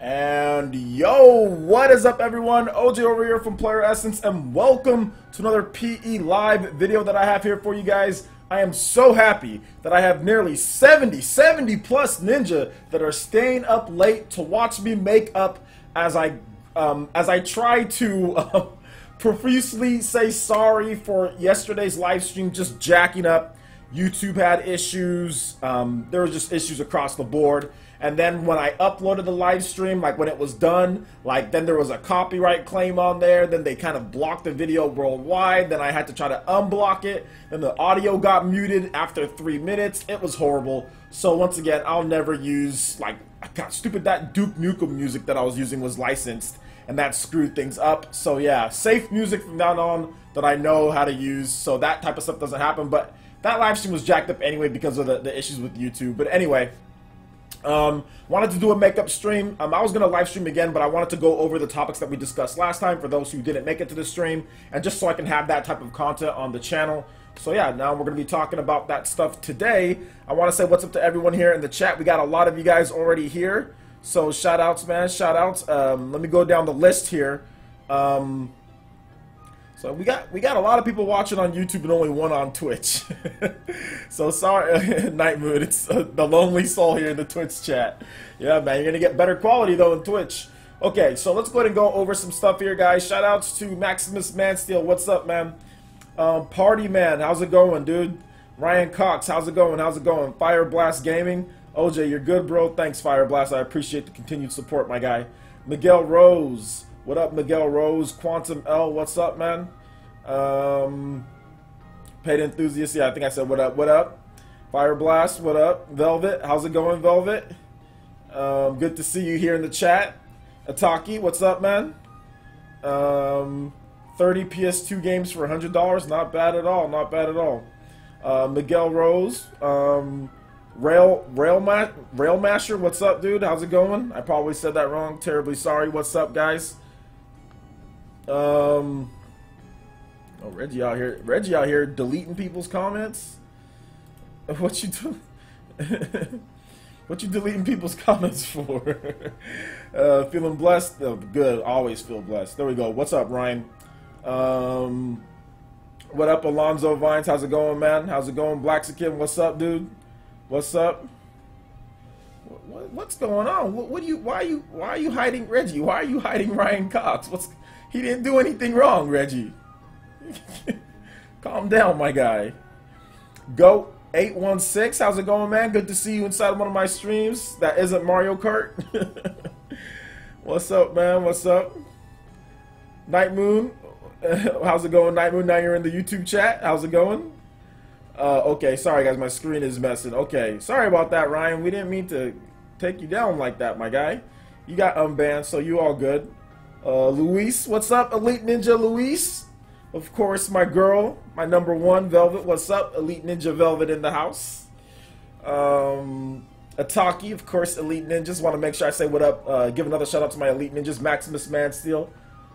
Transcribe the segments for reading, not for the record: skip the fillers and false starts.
And yo, what is up everyone? OJ over here from PlayerEssence, and welcome to another PE live video that I have here for you guys. I am so happy that I have nearly 70 plus ninja that are staying up late to watch me make up as I try to profusely say sorry for yesterday's live stream just jacking up. YouTube had issues, there were just issues across the board. And then when I uploaded the live stream, like when it was done, like then there was a copyright claim on there. Then they kind of blocked the video worldwide. Then I had to try to unblock it. Then the audio got muted after 3 minutes. It was horrible. So once again, I'll never use, like, God, stupid, that Duke Nukem music that I was using was licensed. And that screwed things up. So yeah, safe music from now on that I know how to use. So that type of stuff doesn't happen. But that live stream was jacked up anyway because of the issues with YouTube. But anyway. Wanted to do a makeup stream. I was going to live stream again, but I wanted to go over the topics that we discussed last time for those who didn't make it to the stream, and just so I can have that type of content on the channel. So yeah, now we're going to be talking about that stuff today. I want to say what's up to everyone here in the chat. We got a lot of you guys already here, so shout outs, man, shout outs. Let me go down the list here. So we got a lot of people watching on YouTube and only one on Twitch. So sorry, Night Mood. It's the lonely soul here in the Twitch chat. Yeah, man, you're gonna get better quality though in Twitch. Okay, so let's go ahead and go over some stuff here, guys. Shout outs to Maximus Mansteel. What's up, man? Party Man, how's it going, dude? Ryan Cox, how's it going? How's it going? Fire Blast Gaming. OJ, you're good, bro. Thanks, Fire Blast. I appreciate the continued support, my guy. Miguel Rose. What up, Miguel Rose? Quantum L, what's up, man? Paid Enthusiast, yeah, I think I said what up, what up? Fire Blast, what up? Velvet, how's it going, Velvet? Good to see you here in the chat. Ataki, what's up, man? 30 PS2 games for $100, not bad at all, not bad at all. Miguel Rose, Rail Masher, what's up, dude? How's it going? I probably said that wrong. Terribly sorry. What's up, guys? Oh, Reggie out here. Reggie out here deleting people's comments. What you do? What you deleting people's comments for? Feeling blessed. Oh, good. Always feel blessed. There we go. What's up, Ryan? What up, Alonzo Vines? How's it going, man? How's it going, Blaxikin? What's up, dude? What's up? What's going on? What do you? Why are you hiding Reggie? Why are you hiding Ryan Cox? He didn't do anything wrong, Reggie. Calm down, my guy. Go 816, how's it going, man? Good to see you inside one of my streams that isn't Mario Kart. What's up, man? What's up? Night Moon, how's it going, Night Moon? Now you're in the YouTube chat. How's it going? Okay, sorry guys, my screen is messing. Okay, sorry about that, Ryan. We didn't mean to take you down like that, my guy. You got unbanned, so you all good. Luis, what's up, Elite Ninja Luis? Of course, my girl, my number one, Velvet. What's up? Elite Ninja Velvet in the house. Ataki, of course, Elite Ninjas. Want to make sure I say what up. Give another shout out to my Elite Ninjas. Maximus Mansteel,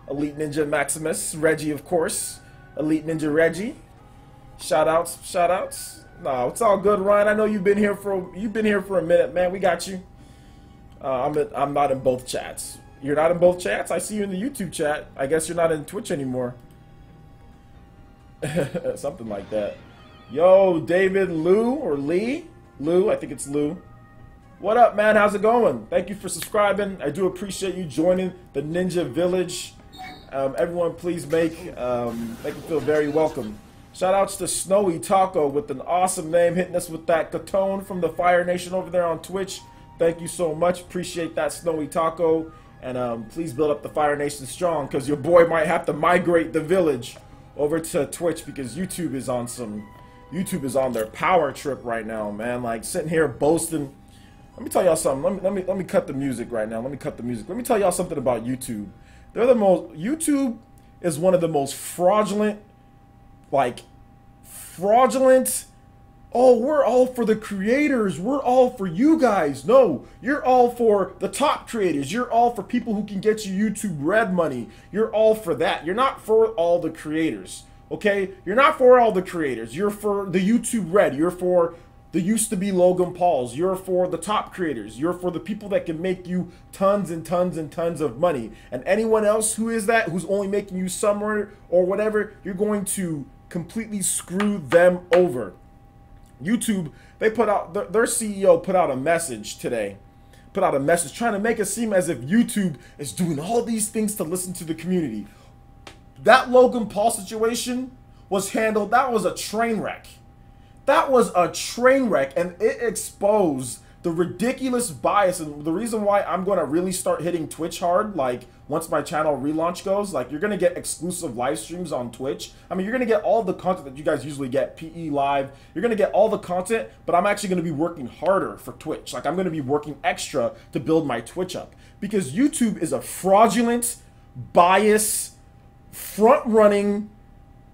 Elite Ninja Maximus. Reggie, of course. Elite Ninja Reggie. Shout outs, shout outs. No, it's all good, Ryan. I know you've been here for a minute, man. We got you. I'm not in both chats. You're not in both chats? I see you in the YouTube chat. I guess you're not in Twitch anymore. Something like that. Yo, David Lou or Lee? Lou, I think it's Lou. What up, man? How's it going? Thank you for subscribing. I do appreciate you joining the Ninja Village. Everyone, please make me feel very welcome. Shout outs to Snowy Taco with an awesome name, hitting us with that Catone from the Fire Nation over there on Twitch. Thank you so much. Appreciate that, Snowy Taco. And please build up the Fire Nation strong, because your boy might have to migrate the village over to Twitch, because YouTube is on their power trip right now, man. Like sitting here boasting. Let me tell y'all something. Let me cut the music right now. Let me cut the music. Let me tell y'all something about YouTube. YouTube is one of the most fraudulent, oh, we're all for the creators. We're all for you guys. No, you're all for the top creators. You're all for people who can get you YouTube Red money. You're all for that. You're not for all the creators, okay? You're not for all the creators. You're for the YouTube Red. You're for the used to be Logan Pauls. You're for the top creators. You're for the people that can make you tons and tons and tons of money. And anyone else who is that, who's only making you some or whatever, you're going to completely screw them over. YouTube, they put out, their CEO put out a message today. Put out a message trying to make it seem as if YouTube is doing all these things to listen to the community. That Logan Paul situation was handled, that was a train wreck. That was a train wreck, and it exposed the ridiculous bias. And the reason why I'm going to really start hitting Twitch hard, like once my channel relaunch goes, like you're going to get exclusive live streams on Twitch. I mean, you're going to get all the content that you guys usually get, PE Live. You're going to get all the content, but I'm actually going to be working harder for Twitch. Like I'm going to be working extra to build my Twitch up, because YouTube is a fraudulent, bias, front-running,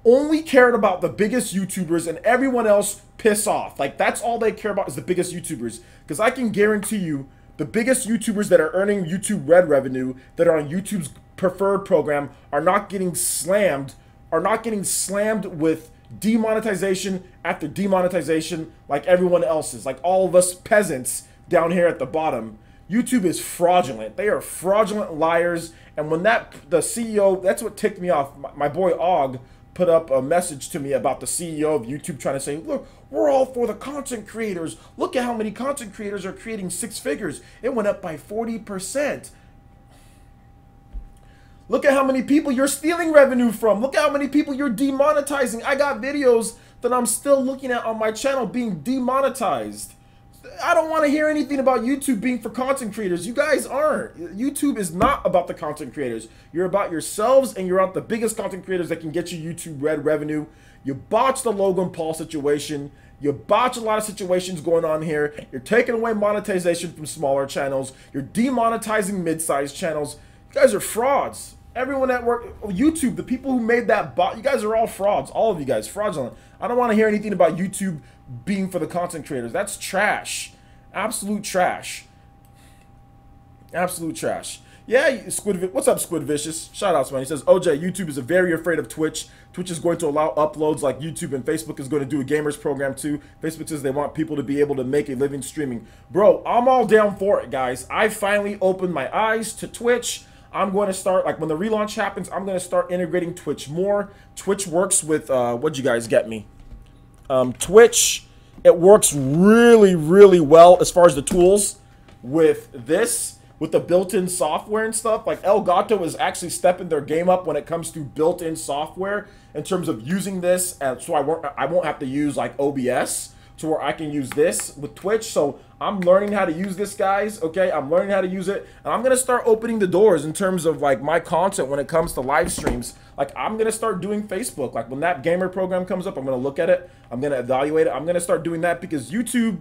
only cared about the biggest YouTubers, and everyone else piss off. Like that's all they care about is the biggest YouTubers. Because I can guarantee you the biggest YouTubers that are earning YouTube Red revenue, that are on YouTube's preferred program, are not getting slammed with demonetization after demonetization like everyone else is, like all of us peasants down here at the bottom. YouTube is fraudulent. They are fraudulent liars. And when the CEO, that's what ticked me off. My boy Og put up a message to me about the CEO of YouTube trying to say, look, we're all for the content creators. Look at how many content creators are creating 6 figures. It went up by 40%. Look at how many people you're stealing revenue from. Look at how many people you're demonetizing. I got videos that I'm still looking at on my channel being demonetized. I don't want to hear anything about YouTube being for content creators. You guys aren't. YouTube is not about the content creators. You're about yourselves, and you're out the biggest content creators that can get you YouTube Red revenue. You botched the Logan Paul situation. You botch a lot of situations going on here. You're taking away monetization from smaller channels. You're demonetizing mid-sized channels. You guys are frauds. Everyone at work, YouTube, the people who made that bot, you guys are all frauds. All of you guys, fraudulent. I don't want to hear anything about YouTube being for the content creators. That's trash. Absolute trash. Absolute trash. Yeah, what's up, Squid Vicious? Shout outs, man. He says, OJ, YouTube is very afraid of Twitch. Twitch is going to allow uploads like YouTube, and Facebook is going to do a gamers program too. Facebook says they want people to be able to make a living streaming. Bro, I'm all down for it, guys. I finally opened my eyes to Twitch. I'm going to start, like when the relaunch happens, I'm going to start integrating Twitch more. Twitch works with, what'd you guys get me? Twitch, it works really, really well as far as the tools with this, with the built-in software and stuff. Like Elgato is actually stepping their game up when it comes to built-in software in terms of using this, and so I won't have to use like OBS, to where I can use this with Twitch. So I'm learning how to use this, guys. Okay, I'm learning how to use it, and I'm gonna start opening the doors in terms of like my content when it comes to live streams. Like I'm gonna start doing Facebook. Like when that gamer program comes up, I'm gonna look at it, I'm gonna evaluate it, I'm gonna start doing that, because YouTube,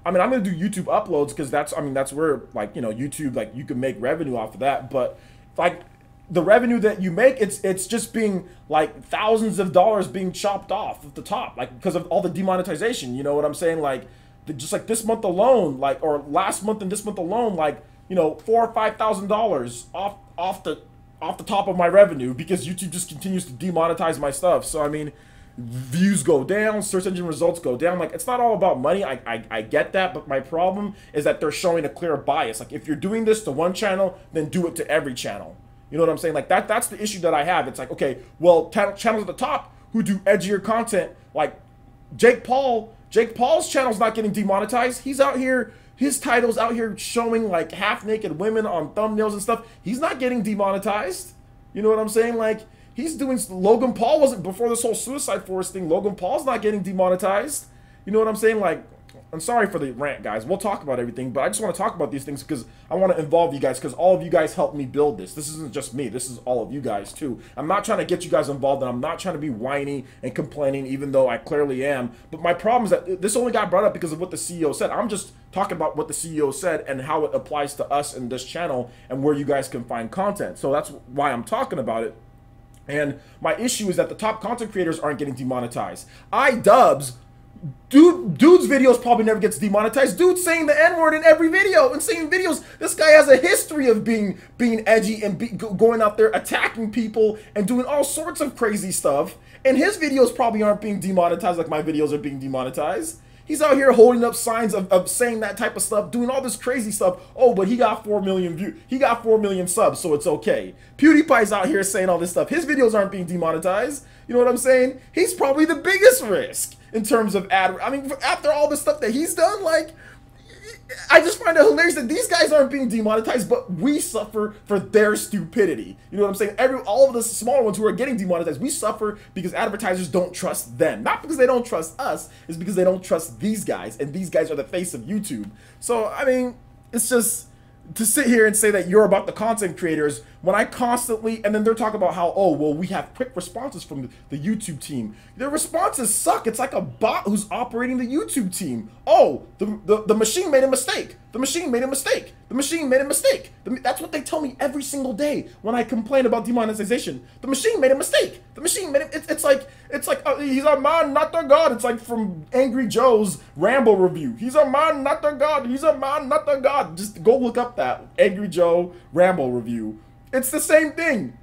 I mean, I'm gonna do YouTube uploads because that's, I mean, that's where, like, you know, YouTube, like you can make revenue off of that. But like the revenue that you make, it's just being like thousands of dollars being chopped off at the top, like because of all the demonetization. You know what I'm saying? Like just like this month alone, like, or last month and this month alone, like, you know, $4,000 or $5,000 off the top of my revenue, because YouTube just continues to demonetize my stuff. So I mean, views go down, search engine results go down. Like, it's not all about money. I get that, but my problem is that they're showing a clear bias. Like, if you're doing this to one channel, then do it to every channel. You know what I'm saying? Like, that's the issue that I have. It's like, okay, well, channels at the top who do edgier content, like Jake Paul's channel's not getting demonetized. He's out here, his title's out here showing like half-naked women on thumbnails and stuff. He's not getting demonetized. You know what I'm saying? Like, he's doing, Logan Paul wasn't, before this whole Suicide Forest thing, Logan Paul's not getting demonetized. You know what I'm saying? Like, I'm sorry for the rant, guys. We'll talk about everything, but I just want to talk about these things because I want to involve you guys, because all of you guys helped me build this. This isn't just me. This is all of you guys, too. I'm not trying to get you guys involved, and I'm not trying to be whiny and complaining, even though I clearly am. But my problem is that this only got brought up because of what the CEO said. I'm just talking about what the CEO said and how it applies to us in this channel and where you guys can find content. So that's why I'm talking about it. And my issue is that the top content creators aren't getting demonetized. iDubbbz, dude's videos probably never gets demonetized. Dude's saying the N-word in every video, insane videos. This guy has a history of being edgy and going out there attacking people and doing all sorts of crazy stuff. And his videos probably aren't being demonetized like my videos are being demonetized. He's out here holding up signs of saying that type of stuff, doing all this crazy stuff. Oh, but he got 4 million views. He got 4 million subs, so it's okay. PewDiePie's out here saying all this stuff. His videos aren't being demonetized. You know what I'm saying? He's probably the biggest risk in terms of ad. I mean, after all the stuff that he's done, like, I just find it hilarious that these guys aren't being demonetized, but we suffer for their stupidity. You know what I'm saying? All of the smaller ones who are getting demonetized, we suffer because advertisers don't trust them. Not because they don't trust us, it's because they don't trust these guys, and these guys are the face of YouTube. So, I mean, it's just to sit here and say that you're about the content creators when I constantly, and then they're talking about how, oh, well, we have quick responses from the YouTube team. Their responses suck. It's like a bot who's operating the YouTube team. Oh, the machine made a mistake. The machine made a mistake. The machine made a mistake. That's what they tell me every single day when I complain about demonetization. The machine made a mistake. The machine made it. It's like he's a man, not a god. It's like from Angry Joe's Rambo review. He's a man, not a god. He's a man, not a god. Just go look up that Angry Joe Rambo review. It's the same thing.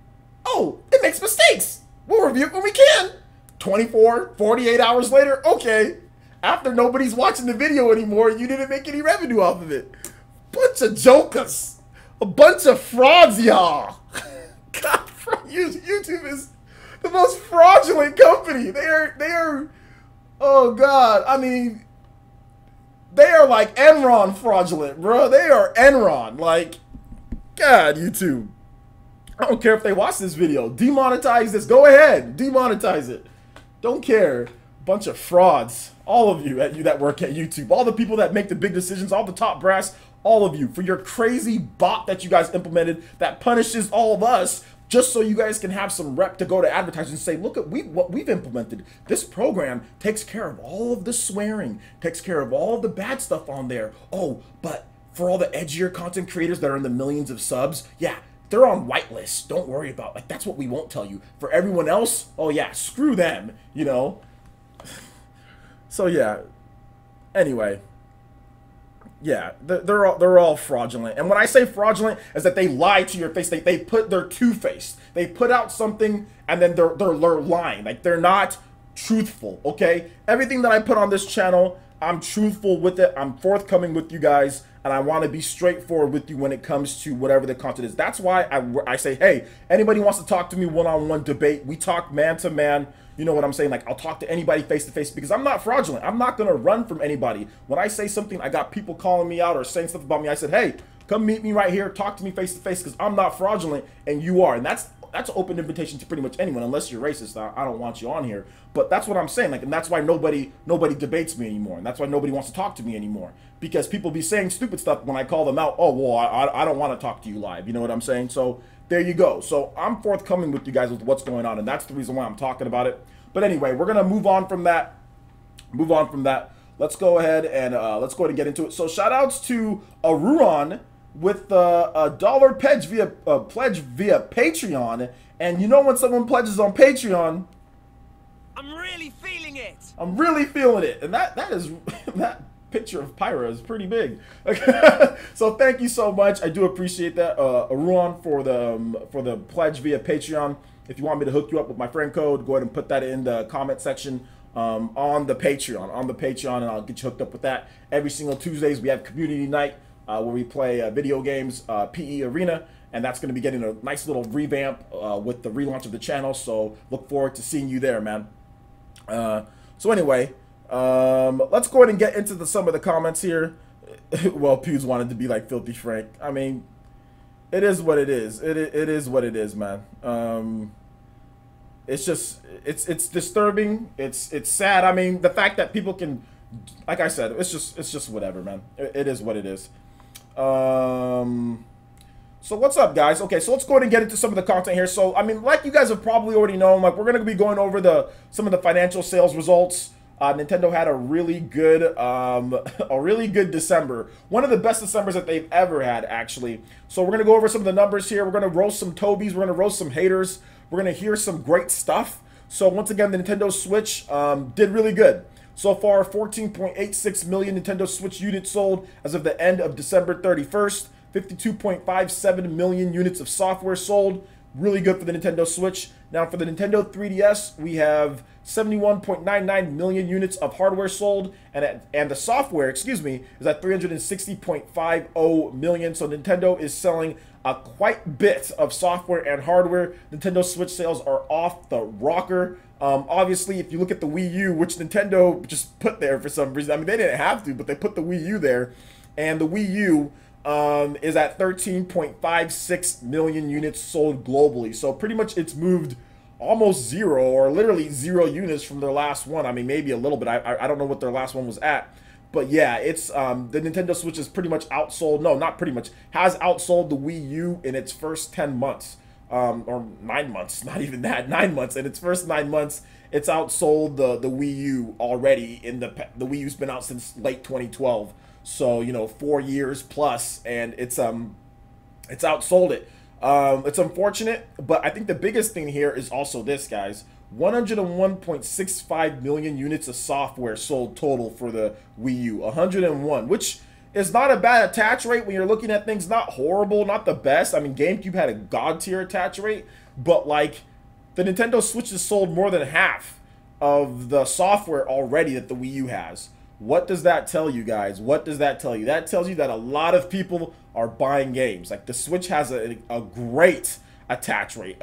Oh, it makes mistakes. We'll review it when we can. 24, 48 hours later, okay. After nobody's watching the video anymore, you didn't make any revenue off of it. Bunch of jokers. A bunch of frauds, y'all. God, YouTube is the most fraudulent company. They are, oh God, I mean, they are like Enron fraudulent, bro. They are Enron. Like, God, YouTube. I don't care if they watch this video. Demonetize this. Go ahead. Demonetize it. Don't care. Bunch of frauds. All of you that work at YouTube. All the people that make the big decisions. All the top brass. All of you. For your crazy bot that you guys implemented that punishes all of us just so you guys can have some rep to go to advertisers and say, look at what we've implemented. This program takes care of all of the swearing. Takes care of all of the bad stuff on there. Oh, but for all the edgier content creators that are in the millions of subs, yeah, they're on whitelists. Don't worry about, like, that's what we won't tell you. For everyone else, oh yeah, screw them, you know. So yeah. Anyway, yeah, they're all fraudulent. And when I say fraudulent, is that they lie to your face. They put their two-faced. They put out something and then they're lying. Like, they're not truthful. Okay, everything that I put on this channel, I'm truthful with it. I'm forthcoming with you guys. And I want to be straightforward with you when it comes to whatever the content is. That's why I say, hey, anybody wants to talk to me one-on-one debate, we talk man to man. You know what I'm saying? Like, I'll talk to anybody face to face because I'm not fraudulent. I'm not going to run from anybody. When I say something, I got people calling me out or saying stuff about me. I said, hey, come meet me right here. Talk to me face to face because I'm not fraudulent and you are. And that's an open invitation to pretty much anyone, unless you're racist. I don't want you on here. But that's what I'm saying. Like, and that's why nobody debates me anymore. And that's why nobody wants to talk to me anymore. Because people be saying stupid stuff when I call them out. Oh, well, I don't want to talk to you live. You know what I'm saying? So there you go. So I'm forthcoming with you guys with what's going on. And that's the reason why I'm talking about it. But anyway, we're going to move on from that. Let's go ahead and get into it. So shout outs to Aruron with a dollar pledge via Patreon. And you know when someone pledges on Patreon, I'm really feeling it. I'm really feeling it. And that is that picture of Pyra is pretty big. So thank you so much. I do appreciate that, Aruron, for the pledge via Patreon. If you want me to hook you up with my friend code, go ahead and put that in the comment section on the Patreon, and I'll get you hooked up with that. Every single Tuesdays we have community night where we play video games, PE Arena, and that's going to be getting a nice little revamp with the relaunch of the channel. So look forward to seeing you there, man. So anyway, let's go ahead and get into some of the comments here. Well, Pews wanted to be like Filthy Frank. I mean, it is what it is. It is what it is, man. It's just, it's disturbing. It's sad. I mean, the fact that people can, like I said, it's just whatever, man. It is what it is. So what's up, guys? Okay, so let's go ahead and get into some of the content here. So, I mean, like you guys have probably already known, like, we're going to be going over some of the financial sales results. Nintendo had a really good December. One of the best Decembers that they've ever had, actually. So we're going to go over some of the numbers here. We're going to roast some Tobies. We're going to roast some haters. We're going to hear some great stuff. So once again, the Nintendo Switch did really good. So far, 14.86 million Nintendo Switch units sold as of the end of December 31st. 52.57 million units of software sold. really good for the Nintendo Switch. Now for the Nintendo 3DS, we have 71.99 million units of hardware sold, and the software, excuse me, is at 360.50 million. So Nintendo is selling a quite bit of software and hardware. Nintendo Switch sales are off the rocker. Obviously, if you look at the Wii U, which Nintendo just put there for some reason, I mean, they didn't have to, but they put the Wii U there, and the Wii U is at 13.56 million units sold globally. So pretty much it's moved almost zero, or literally 0 units from their last one. I mean, maybe a little bit. I don't know what their last one was at. But yeah, it's the Nintendo Switch is pretty much outsold. No, not pretty much. Has outsold the Wii U in its first 10 months. Or 9 months, not even that, 9 months. In its first 9 months, it's outsold the Wii U already. The Wii U's been out since late 2012. So, you know, 4 years plus, and it's outsold it. It's unfortunate, but I think the biggest thing here is also this, guys. 101.65 million units of software sold total for the Wii U. 101, which is not a bad attach rate when you're looking at things. Not horrible, not the best. I mean, GameCube had a god tier attach rate, but like the Nintendo Switch has sold more than half of the software already that the Wii U has. What does that tell you, guys? What does that tell you? That tells you that a lot of people are buying games. Like the Switch has a great attach rate,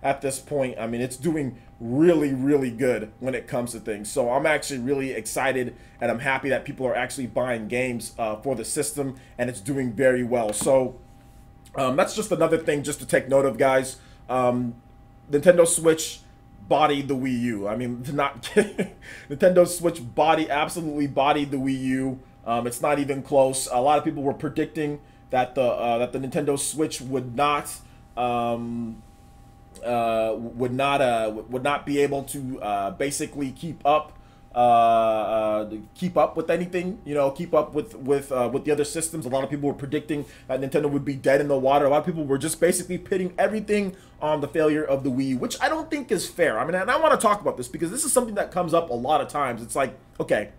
at this point. I mean, it's doing really, really good when it comes to things. So I'm actually really excited, and I'm happy that people are actually buying games for the system, and it's doing very well. So that's just another thing just to take note of, guys. Nintendo Switch bodied the Wii U. I mean, not Nintendo Switch absolutely bodied the Wii U. It's not even close. A lot of people were predicting that the Nintendo Switch would not be able to basically keep up with anything, you know, keep up with the other systems. A lot of people were predicting that Nintendo would be dead in the water. A lot of people were just basically pitting everything on the failure of the Wii, which I don't think is fair. I mean, and I want to talk about this because this is something that comes up a lot of times. It's like, okay,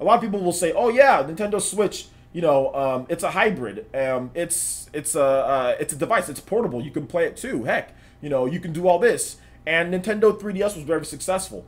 a lot of people will say, oh yeah, Nintendo Switch, you know, it's a hybrid. It's a device. It's portable. You can play it too. Heck, you know, you can do all this. And Nintendo 3DS was very successful.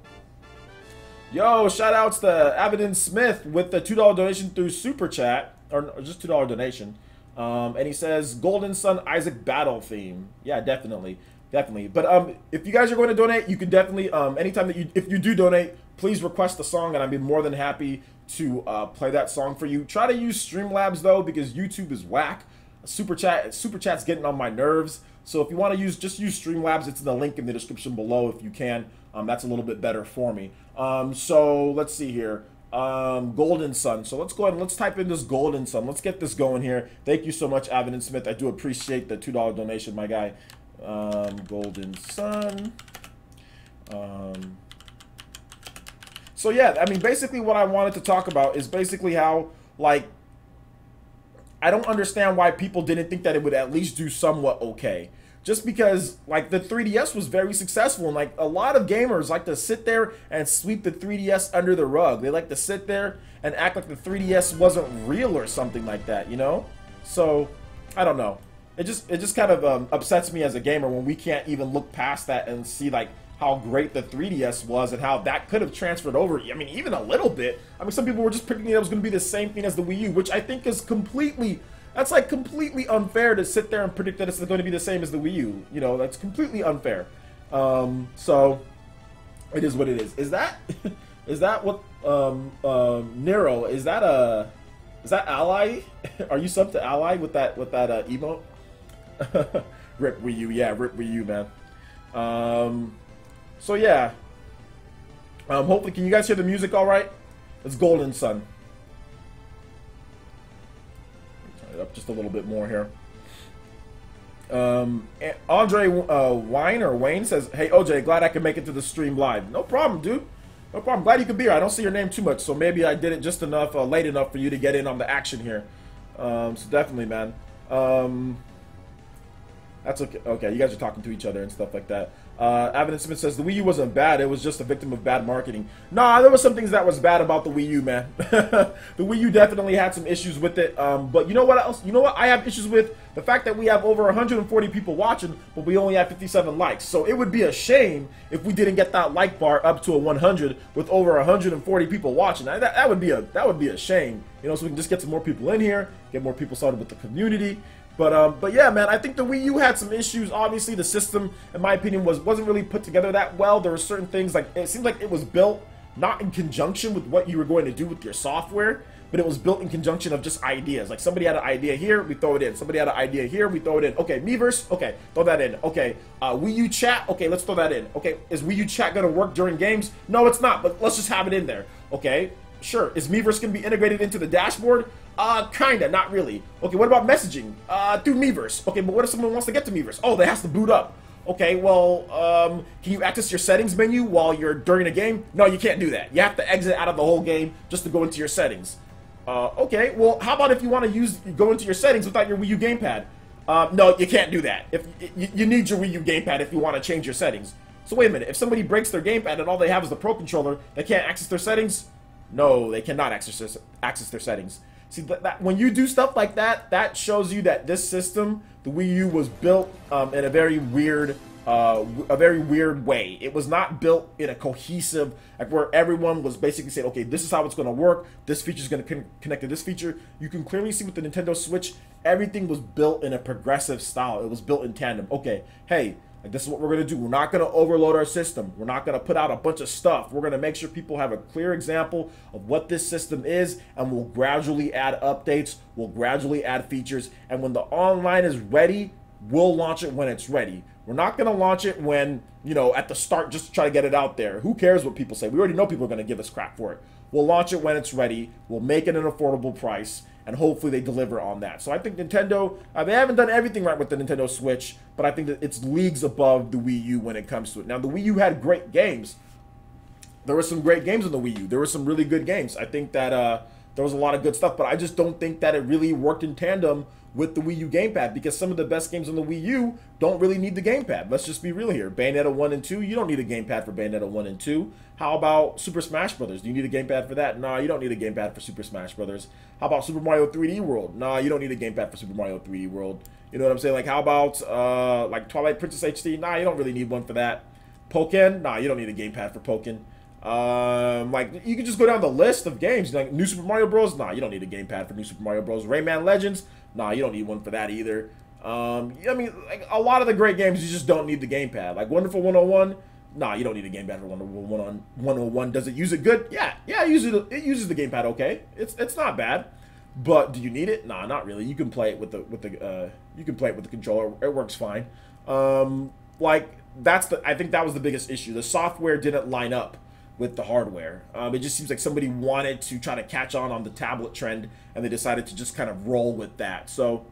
Yo, shout outs to Avidin Smith with the $2 donation through Super Chat, or just $2 donation. And he says, Golden Sun Isaac Battle theme. Yeah, definitely. Definitely. But if you guys are going to donate, you can definitely, anytime that if you do donate, please request a song, and I'd be more than happy to play that song for you. Try to use Streamlabs, though, because YouTube is whack. Super Chat's getting on my nerves. So if you want to just use Streamlabs, it's in the link in the description below if you can. That's a little bit better for me. So let's see here. Golden Sun. So let's go ahead and let's type in this Golden Sun. Let's get this going here. Thank you so much, Avidin Smith. I do appreciate the $2 donation, my guy. Golden Sun. So yeah, I mean, basically what I wanted to talk about is basically how, like, I don't understand why people didn't think that it would at least do somewhat okay. Just because, like, the 3DS was very successful, and, like, a lot of gamers like to sit there and sweep the 3DS under the rug. They like to sit there and act like the 3DS wasn't real or something like that, you know? So, I don't know. It just kind of upsets me as a gamer when we can't even look past that and see, like, how great the 3DS was and how that could have transferred over. I mean, even a little bit. I mean, some people were just predicting it was going to be the same thing as the Wii U, which I think is completely... That's like completely unfair to sit there and predict that it's going to be the same as the Wii U. You know, that's completely unfair. So it is what it is. Is that what Nero? Is that Ally? Are you subbed to Ally with that emote? Rip Wii U, yeah, rip Wii U, man. So yeah. Hopefully, can you guys hear the music all right? It's Golden Sun. Up just a little bit more here. Andre Wayne says, hey OJ, glad I could make it to the stream live. No problem, dude. No problem. Glad you could be here. I don't see your name too much, so maybe I did it just enough, late enough for you to get in on the action here. So definitely, man. I That's okay. Okay, you guys are talking to each other and stuff like that. Evan Smith says the Wii U wasn't bad. It was just a victim of bad marketing. Nah, there was some things that was bad about the Wii U, man. The Wii U definitely had some issues with it. But you know what else? You know what I have issues with? The fact that we have over 140 people watching, but we only have 57 likes. So it would be a shame if we didn't get that like bar up to a 100 with over 140 people watching. That would be a shame. You know, so we can just get some more people in here, get more people started with the community. But yeah, man, I think the Wii U had some issues. Obviously, the system, in my opinion, wasn't really put together that well. There were certain things, like, it seemed like it was built not in conjunction with what you were going to do with your software, but it was built in conjunction of just ideas. Like, somebody had an idea here, we throw it in. Somebody had an idea here, we throw it in. Okay, Miiverse, okay, throw that in. Okay, Wii U chat, okay, let's throw that in. Okay, is Wii U chat gonna work during games? No, it's not, but let's just have it in there. Okay, sure. Is Miiverse gonna be integrated into the dashboard? Kinda, not really. Okay, what about messaging? Through Miiverse. Okay, but what if someone wants to get to Miiverse? Oh, they has to boot up. Okay, well, can you access your settings menu while you're during a game? No, you can't do that. You have to exit out of the whole game just to go into your settings. Okay, well, how about if you want to go into your settings without your Wii U gamepad? No, you can't do that. If you need your Wii U gamepad if you want to change your settings. So wait a minute, if somebody breaks their gamepad and all they have is the Pro Controller, they can't access their settings? No, they cannot access their settings. See, that when you do stuff like that, that shows you that this system, the Wii U, was built in a very weird way. It was not built in a cohesive, like, where everyone was basically saying, okay, this is how it's going to work. This feature is going to connect to this feature. You can clearly see with the Nintendo Switch, everything was built in a progressive style. It was built in tandem. Okay, hey, like, this is what we're going to do. We're not going to overload our system. We're not going to put out a bunch of stuff. We're going to make sure people have a clear example of what this system is, and we'll gradually add updates. We'll gradually add features. And when the online is ready, we'll launch it when it's ready. We're not going to launch it when, you know, at the start, just to try to get it out there. Who cares what people say? We already know people are going to give us crap for it. We'll launch it when it's ready. We'll make it an affordable price. And hopefully they deliver on that. So I think Nintendo, they haven't done everything right with the Nintendo Switch, but I think that it's leagues above the Wii U when it comes to it. Now, the Wii U had great games. There were some great games on the Wii U. There were some really good games. I think that there was a lot of good stuff, but I just don't think that it really worked in tandem with the Wii U gamepad, because some of the best games on the Wii U don't really need the gamepad. Let's just be real here. Bayonetta 1 and 2, you don't need a gamepad for Bayonetta 1 and 2. How about Super Smash Brothers? Do you need a gamepad for that? Nah, you don't need a gamepad for Super Smash Brothers. How about Super Mario 3D World? Nah, you don't need a gamepad for Super Mario 3D World. You know what I'm saying? Like, how about like Twilight Princess HD? Nah, you don't really need one for that. Pokken? Nah, you don't need a gamepad for Pokken. Like, you can just go down the list of games. Like, New Super Mario Bros. Nah, you don't need a gamepad for New Super Mario Bros. Rayman Legends? Nah, you don't need one for that either. I mean, like, a lot of the great games, you just don't need the gamepad. Like Wonderful 101? Nah, you don't need a gamepad for Wonderful 101. Does it use it good? Yeah, it uses the gamepad okay. It's not bad. But do you need it? Nah, not really. You can play it with the controller. It works fine. Like, I think that was the biggest issue. The software didn't line up with the hardware. It just seems like somebody wanted to try to catch on the tablet trend, and they decided to just kind of roll with that. So,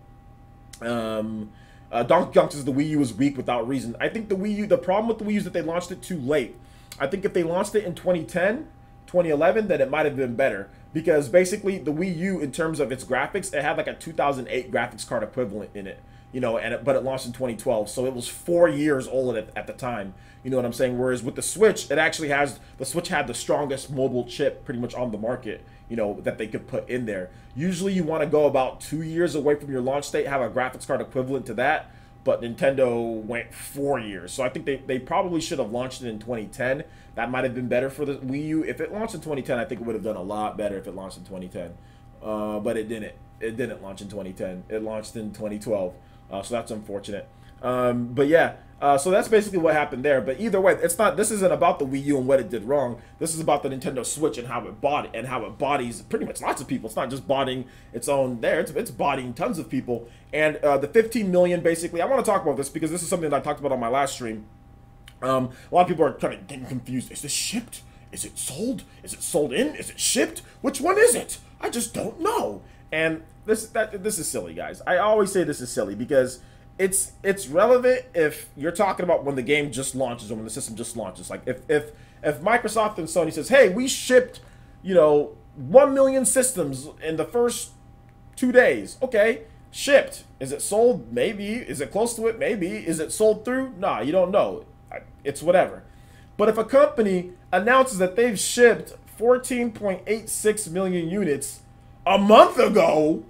Donkey Kong says the Wii U is weak without reason. I think the problem with the Wii U is that they launched it too late. I think if they launched it in 2010, 2011, then it might have been better. Because basically, the Wii U, in terms of its graphics, it had like a 2008 graphics card equivalent in it. You know, but it launched in 2012, so it was 4 years old at the time. You know what I'm saying? Whereas with the Switch, the Switch had the strongest mobile chip pretty much on the market, you know, that they could put in there. Usually you want to go about 2 years away from your launch date, have a graphics card equivalent to that, but Nintendo went 4 years. So I think they probably should have launched it in 2010. That might have been better for the Wii U. If it launched in 2010, I think it would have done a lot better if it launched in 2010. But it didn't. It didn't launch in 2010. It launched in 2012. So that's unfortunate. But yeah, so that's basically what happened there. But either way, this isn't about the Wii U and what it did wrong. This is about the Nintendo Switch and how it bodies pretty much lots of people. It's not just bodying its own there. It's bodying tons of people. And the 15 million, basically, I want to talk about this because this is something that I talked about on my last stream. A lot of people are kind of getting confused. Is this shipped? Is it sold? Is it sold in? Is it shipped? Which one is it? I just don't know. And this is silly, guys. I always say this is silly because it's relevant if you're talking about when the game just launches or when the system just launches. Like if Microsoft and Sony says, hey, we shipped, you know, 1 million systems in the first 2 days. Okay, Shipped. Is it sold? Maybe. Is it close to it? Maybe. Is it sold through? Nah, you don't know. It's whatever. But if a company announces that they've shipped 14.86 million units a month ago,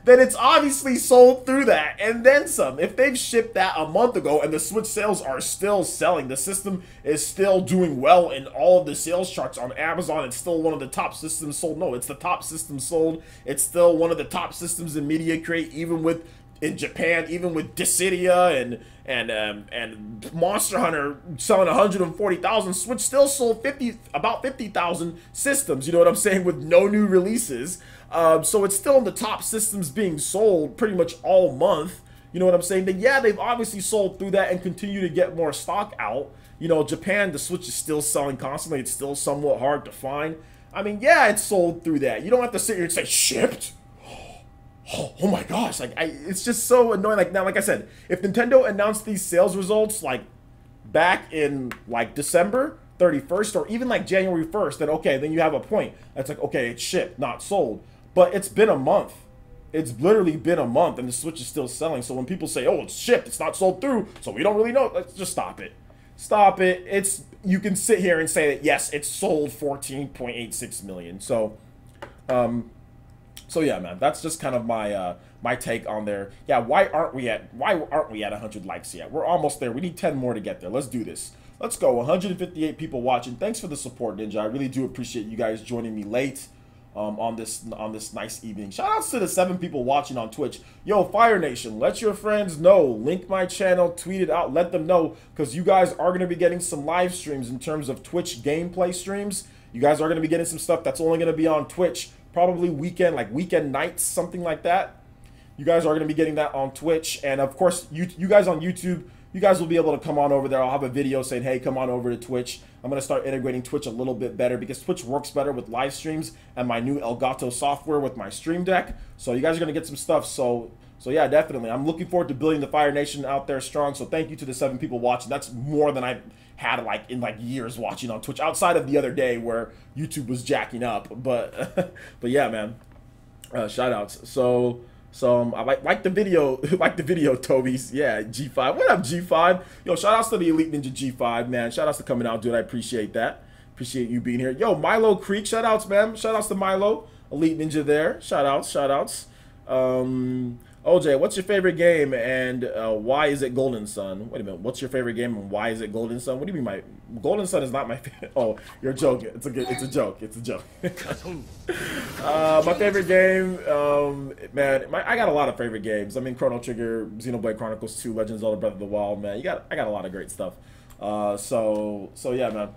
then it's obviously sold through that and then some. If they've shipped that a month ago and the Switch sales are still selling, the system is still doing well in all of the sales charts on Amazon, it's still one of the top systems sold. No, it's the top system sold. It's still one of the top systems in Media Crate, even with in Japan, even with Dissidia and Monster Hunter selling 140,000, Switch still sold about 50,000 systems. You know what I'm saying? With no new releases. So it's still in the top systems being sold pretty much all month. You know what I'm saying? But yeah, they've obviously sold through that and continue to get more stock out. You know, Japan, the Switch is still selling constantly. It's still somewhat hard to find. I mean, yeah, it's sold through that. You don't have to sit here and say, shipped? Oh my gosh, like, it's just so annoying. Like, now, like I said, if Nintendo announced these sales results, like, back in, like, December 31st or even, like, January 1st, then, okay, then you have a point. It's like, okay, it's shipped, not sold. But it's been a month. It's literally been a month, and the Switch is still selling. So when people say, oh, it's shipped, it's not sold through, so we don't really know, let's just stop it. Stop it. It's, you can sit here and say that, yes, it's sold 14.86 million. So, so yeah, man, that's just kind of my my take on there. Yeah, why aren't we at 100 likes yet? We're almost there. We need 10 more to get there. Let's do this. Let's go. 158 people watching. Thanks for the support, Ninja. I really do appreciate you guys joining me late on this nice evening. Shout outs to the 7 people watching on Twitch. Yo, Fire Nation, let your friends know. Link my channel, tweet it out, let them know, because you guys are going to be getting some live streams in terms of Twitch gameplay streams. You guys are going to be getting some stuff that's only going to be on Twitch. Probably weekend, like weekend nights, something like that. You guys are going to be getting that on Twitch. And of course, you guys on YouTube, you guys will be able to come on over there. I'll have a video saying, hey, come on over to Twitch. I'm going to start integrating Twitch a little bit better because Twitch works better with live streams and my new Elgato software with my Stream Deck. So you guys are going to get some stuff. So yeah, definitely. I'm looking forward to building the Fire Nation out there strong. So thank you to the 7 people watching. That's more than I've had in years watching on Twitch, outside of the other day where YouTube was jacking up. But but yeah, man, shout outs. So I like the video, Toby's. Yeah, G5. What up, G5? Yo, shout outs to the Elite Ninja G5, man. Shout outs to coming out, dude. I appreciate that. Appreciate you being here. Yo, Milo Creek, shout outs, man. Shout outs to Milo, Elite Ninja there. Shout outs. OJ, what's your favorite game and why is it Golden Sun? Wait a minute, what's your favorite game and why is it Golden Sun? What do you mean Golden Sun is not my favorite? Oh, you're joking. It's a joke. My favorite game, man, I got a lot of favorite games. I mean, Chrono Trigger, Xenoblade Chronicles 2, Legend of Zelda Breath of the Wild, man. I got a lot of great stuff. So yeah, man.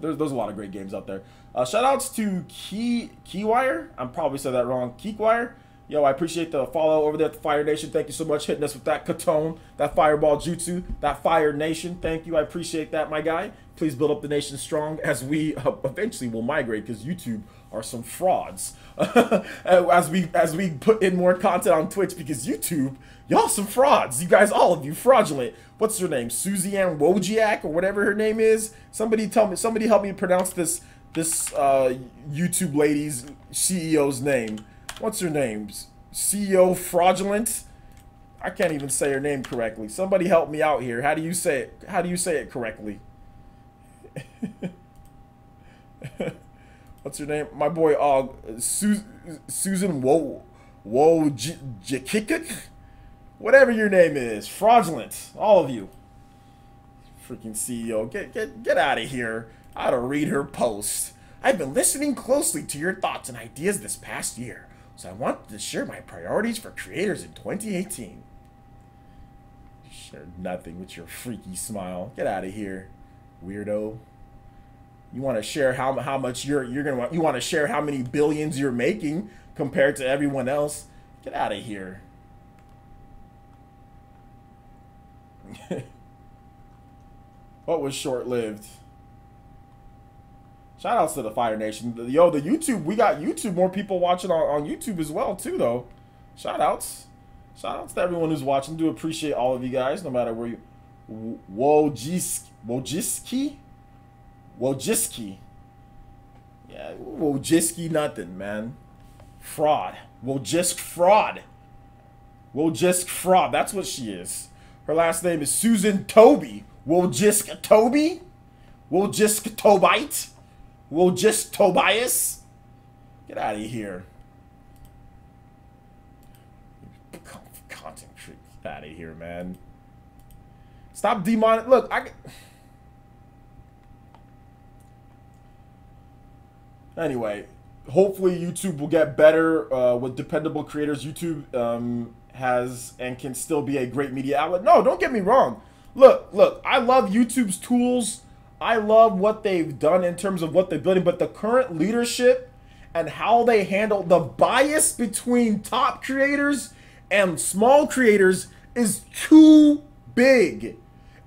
There's a lot of great games out there. Shout outs to Keywire. I'm probably said that wrong. Keywire. Yo, I appreciate the follow over there at the Fire Nation. Thank you so much hitting us with that Katone, that Fireball Jutsu, that Fire Nation. Thank you. I appreciate that, my guy. Please build up the nation strong as we eventually will migrate, because YouTube are some frauds. as we put in more content on Twitch, because YouTube, y'all some frauds. You guys, all of you, fraudulent. What's her name? Suzanne Wojciak or whatever her name is. Somebody help me pronounce this YouTube lady's CEO's name. What's her name? CEO Fraudulent? I can't even say her name correctly. Somebody help me out here. How do you say it? How do you say it correctly? What's her name? My boy, Susan Wojcikik? Whatever your name is. Fraudulent. All of you. Freaking CEO. Get out of here. I ought to read her post. I've been listening closely to your thoughts and ideas this past year, so I wanted to share my priorities for creators in 2018. Share nothing with your freaky smile. Get out of here, weirdo. You want to share how much you want to share how many billions you're making compared to everyone else. Get out of here. What was short-lived? Shout outs to the Fire Nation. Yo, the YouTube, we got YouTube, more people watching on YouTube as well, too, though. Shout outs. Shout outs to everyone who's watching. Do appreciate all of you guys, no matter where you... Wojcikik? Yeah, Wojcikik nothing, man. Fraud. Wojciech Fraud. Wojciech Fraud. That's what she is. Her last name is Susan Toby. Wojciech Toby? Wojciech Tobite? Wojciech Tobias? Get out of here. Content creep. Get out of here, man. Stop demoning. Look, Anyway, hopefully YouTube will get better with dependable creators. YouTube has and can still be a great media outlet. No, don't get me wrong. Look, I love YouTube's tools. I love what they've done in terms of what they're building, but the current leadership and how they handle the bias between top creators and small creators is too big.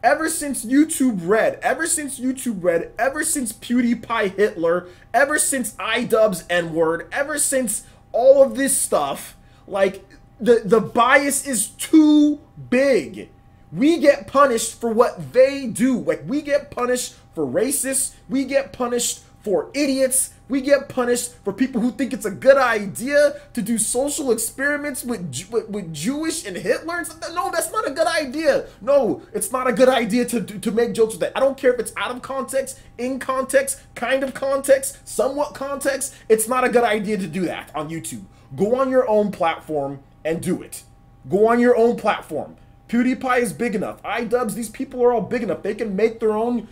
Ever since YouTube Red, ever since PewDiePie Hitler, ever since iDubbbz N-word, ever since all of this stuff, like, the bias is too big. We get punished for what they do. Like, we get punished for racists. We get punished for idiots. We get punished for people who think it's a good idea to do social experiments with Jewish and Hitler. No, that's not a good idea. No, it's not a good idea to make jokes with that. I don't care if it's out of context, in context, kind of context, somewhat context. It's not a good idea to do that on YouTube. Go on your own platform and do it. Go on your own platform. PewDiePie is big enough. iDubbbz, these people are all big enough. They can make their own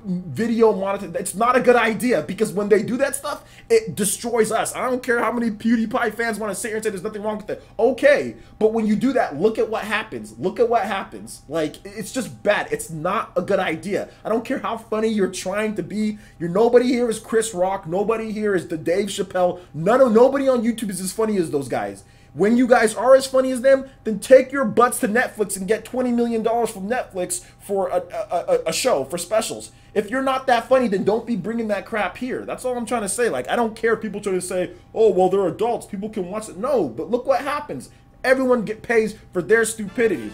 video monitor. It's not a good idea because when they do that stuff, it destroys us. I don't care how many PewDiePie fans want to sit here and say there's nothing wrong with it. Okay, but when you do that, look at what happens. Look at what happens. Like, it's just bad. It's not a good idea. I don't care how funny you're trying to be. Nobody here is Chris Rock. Nobody here is the Dave Chappelle. Nobody on YouTube is as funny as those guys. When you guys are as funny as them, then take your butts to Netflix and get $20 million from Netflix for a show, for specials. If you're not that funny, then don't be bringing that crap here. That's all I'm trying to say. Like, I don't care if people try to say, oh, well, they're adults. People can watch it. No, but look what happens. Everyone pays for their stupidity.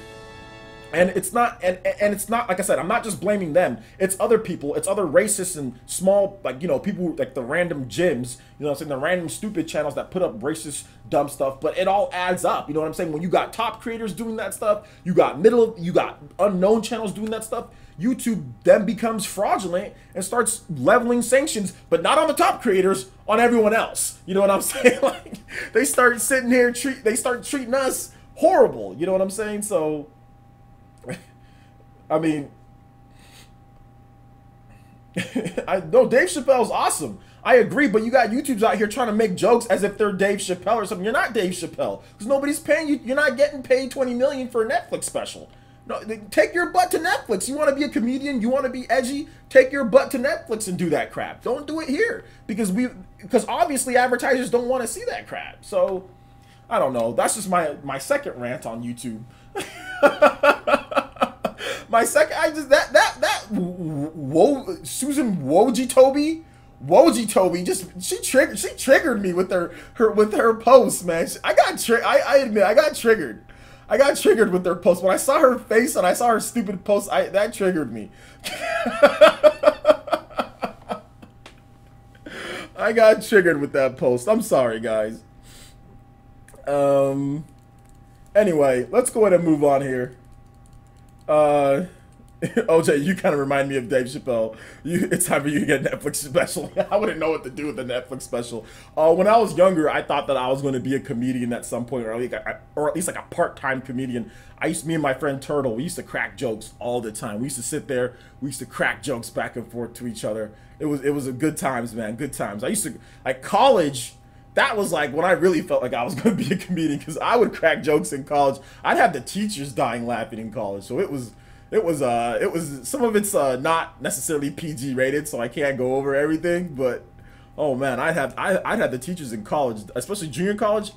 And it's not, and it's not, like I said, I'm not just blaming them. It's other people. It's other racists and small, like, you know, people like the random gyms, you know what I'm saying, the random stupid channels that put up racist, dumb stuff. But it all adds up. You know what I'm saying? When you got top creators doing that stuff, you got unknown channels doing that stuff, YouTube then becomes fraudulent and starts leveling sanctions, but not on the top creators, on everyone else. You know what I'm saying? Like, they start sitting here, they start treating us horrible. You know what I'm saying? So, I mean, no, Dave Chappelle's awesome. I agree, but you got YouTubers out here trying to make jokes as if they're Dave Chappelle or something. You're not Dave Chappelle because nobody's paying you. You're not getting paid $20 million for a Netflix special. No, take your butt to Netflix. You want to be a comedian? You want to be edgy? Take your butt to Netflix and do that crap. Don't do it here because obviously advertisers don't want to see that crap. So I don't know. That's just my second rant on YouTube. My second, Susan Wojcitobi just she triggered me with her post, man. I admit I got triggered. I got triggered with their post. When I saw her face and I saw her stupid post, that triggered me. I got triggered with that post. I'm sorry, guys. Anyway, let's go ahead and move on here. OJ, you kind of remind me of Dave Chappelle. It's time for you to get a Netflix special. I wouldn't know what to do with a Netflix special. When I was younger, I thought that I was going to be a comedian at some point, or at least like a part-time comedian. Me and my friend Turtle, we used to crack jokes all the time. We used to sit there, we used to crack jokes back and forth to each other. It was a good times, man, good times. I used to, like, college, that was like when I really felt like I was going to be a comedian, because I would crack jokes in college. I'd have the teachers dying laughing in college, so it was some of it's not necessarily PG rated, so I can't go over everything, but oh man, I'd have the teachers in college, especially junior college.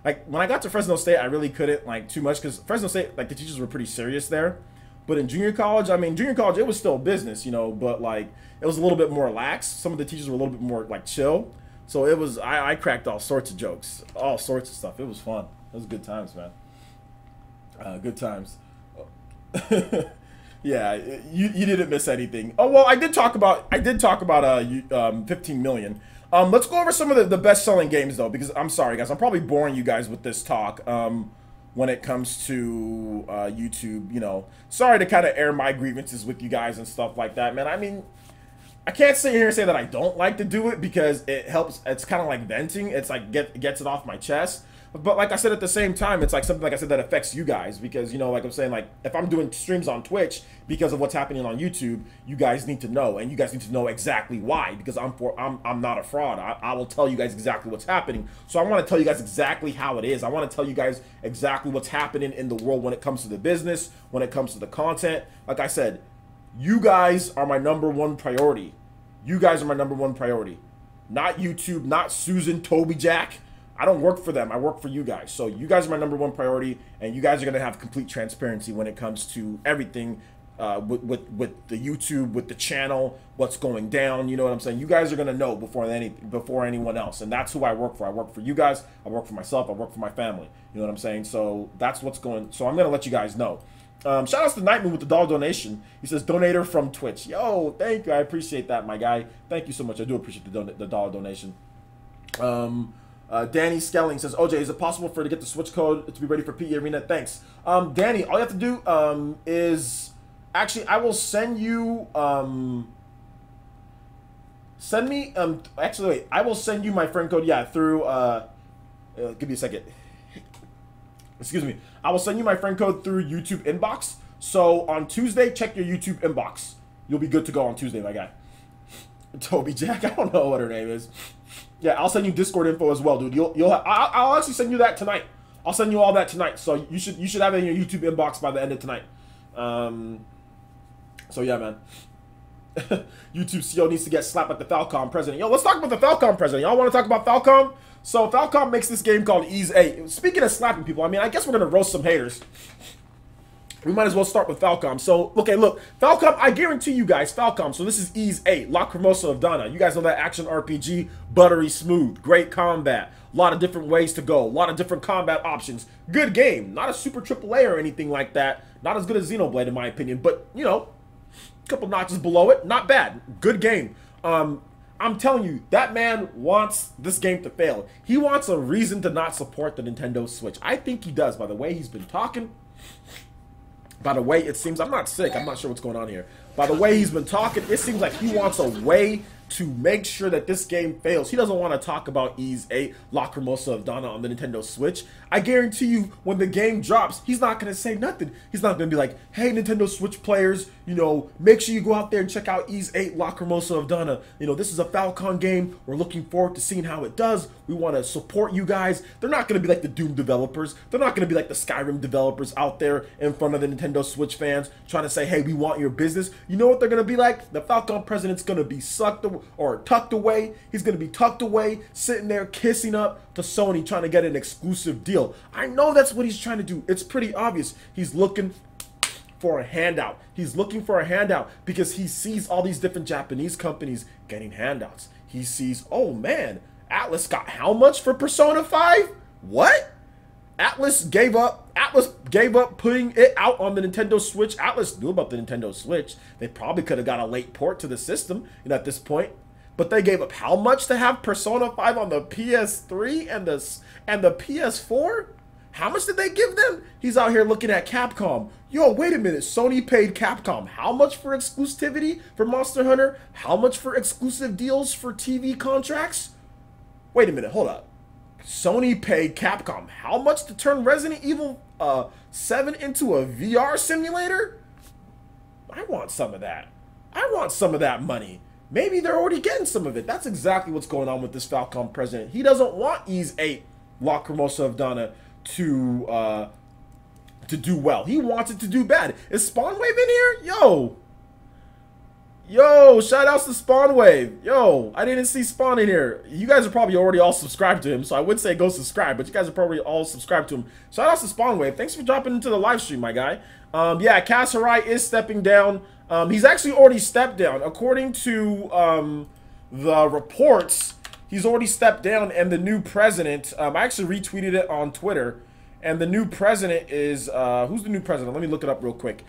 Like when I got to Fresno State, I really couldn't like too much because Fresno State, like, the teachers were pretty serious there. But in junior college, I mean, junior college, it was still business, you know, but like it was a little bit more lax. Some of the teachers were a little bit more like chill. So it was, I cracked all sorts of jokes, all sorts of stuff. It was fun. It was good times, man. Good times. Yeah, you didn't miss anything. Oh well, I did talk about 15 million. Let's go over some of the best selling games though, because I'm sorry guys, I'm probably boring you guys with this talk. When it comes to YouTube, you know, sorry to kind of air my grievances with you guys and stuff like that, man. I mean, I can't sit here and say that I don't like to do it because it helps. It's kind of like venting. It's like gets it off my chest. But like I said, at the same time, it's like something like I said that affects you guys because, you know, like I'm saying, like if I'm doing streams on Twitch because of what's happening on YouTube, you guys need to know, and you guys need to know exactly why, because I'm not a fraud. I will tell you guys exactly what's happening. So I want to tell you guys exactly how it is. I want to tell you guys exactly what's happening in the world when it comes to the business, when it comes to the content. Like I said, you guys are my #1 priority. You guys are my #1 priority. Not YouTube, not Susan, Toby, Jack. I don't work for them. I work for you guys. So you guys are my #1 priority, and you guys are going to have complete transparency when it comes to everything with the YouTube, with the channel, what's going down. You know what I'm saying? You guys are going to know before anyone else, and that's who I work for. I work for you guys. I work for myself. I work for my family. You know what I'm saying? So that's what's going. So I'm going to let you guys know. Shout outs to Nightman with the dollar donation. He says, donator from Twitch. Yo, thank you. I appreciate that, my guy. Thank you so much. I do appreciate the dollar donation. Danny Skelling says, OJ, is it possible for to get the Switch code to be ready for PE Arena? Thanks. Danny, all you have to do is... Actually, I will send you... Send me... actually, wait. I will send you my friend code, yeah, through... give me a second. Excuse me. I will send you my friend code through YouTube inbox. So on Tuesday, check your YouTube inbox. You'll be good to go on Tuesday, my guy. Toby Jack, I don't know what her name is. Yeah, I'll send you Discord info as well, dude. I'll actually send you that tonight. I'll send you all that tonight. So you should have it in your YouTube inbox by the end of tonight. So yeah, man. YouTube CEO needs to get slapped at the Falcom president. Yo, let's talk about the Falcom president. Y'all want to talk about Falcom? So Falcom makes this game called Ease 8. Speaking of slapping people, I mean, I guess we're gonna roast some haters. We might as well start with Falcom. So, okay, look, Falcom, I guarantee you guys, Falcom, so this is Ease 8, La Cremosa of Donna. You guys know that action RPG, buttery smooth, great combat, a lot of different ways to go, a lot of different combat options. Good game, not a super AAA or anything like that. Not as good as Xenoblade in my opinion, but, you know, a couple notches below it, not bad. Good game. I'm telling you, that man wants this game to fail. He wants a reason to not support the Nintendo Switch. I think he does, by the way he's been talking. By the way, it seems, I'm not sick, I'm not sure what's going on here. By the way he's been talking, it seems like he wants a way to make sure that this game fails. He doesn't want to talk about Ease 8, La Cremosa of Donna on the Nintendo Switch. I guarantee you, when the game drops, he's not going to say nothing. He's not going to be like, hey, Nintendo Switch players, you know, make sure you go out there and check out Ease 8, La Cremosa of Donna. You know, this is a Falcon game. We're looking forward to seeing how it does. We want to support you guys. They're not going to be like the Doom developers. They're not going to be like the Skyrim developers out there in front of the Nintendo Switch fans trying to say, hey, we want your business. You know what they're going to be like? The Falcon president's going to be tucked away. He's going to be tucked away, sitting there kissing up to Sony, trying to get an exclusive deal. I know that's what he's trying to do. It's pretty obvious. He's looking for a handout. He's looking for a handout because he sees all these different Japanese companies getting handouts. He sees, oh man, Atlas got how much for Persona 5? What? Atlas gave up putting it out on the Nintendo Switch. Atlas knew about the Nintendo Switch. They probably could have got a late port to the system, you know, at this point. But they gave up how much to have Persona 5 on the PS3 and the PS4? How much did they give them? He's out here looking at Capcom. Yo, wait a minute. Sony paid Capcom how much for exclusivity for Monster Hunter? How much for exclusive deals for TV contracts? Wait a minute. Hold up. Sony paid Capcom how much to turn Resident Evil 7 into a VR simulator? I want some of that. I want some of that money. Maybe they're already getting some of it. That's exactly what's going on with this Falcom president. He doesn't want Ease 8, La Cremosa of Donna, to do well. He wants it to do bad. Is Spawnwave in here? Yo, shout outs to Spawnwave. Yo, I didn't see Spawn in here. You guys are probably already all subscribed to him, so I would say go subscribe, but you guys are probably all subscribed to him. Shout outs to Spawnwave. Thanks for dropping into the live stream, my guy. Yeah, Kaz Hirai is stepping down. He's actually already stepped down. According to the reports, he's already stepped down, and the new president, I actually retweeted it on Twitter, and the new president is, who's the new president? Let me look it up real quick.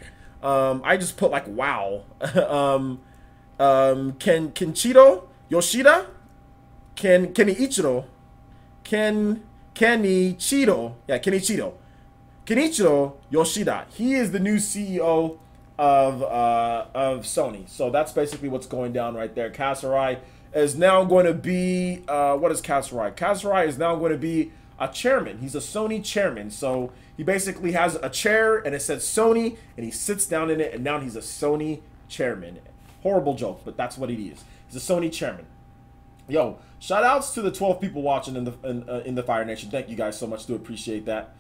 I just put like wow. Kenchiro Yoshida, Kenichiro, Kenichiro Yoshida. He is the new CEO of Sony. So that's basically what's going down right there. Kasurai is now going to be what is Kasurai? Kasurai is now going to be a chairman. He's a Sony chairman. So he basically has a chair and it says Sony, and he sits down in it, and now he's a Sony chairman. Horrible joke, but that's what he is. He's a Sony chairman. Yo, shout outs to the 12 people watching in the Fire Nation. Thank you guys so much. Do appreciate that.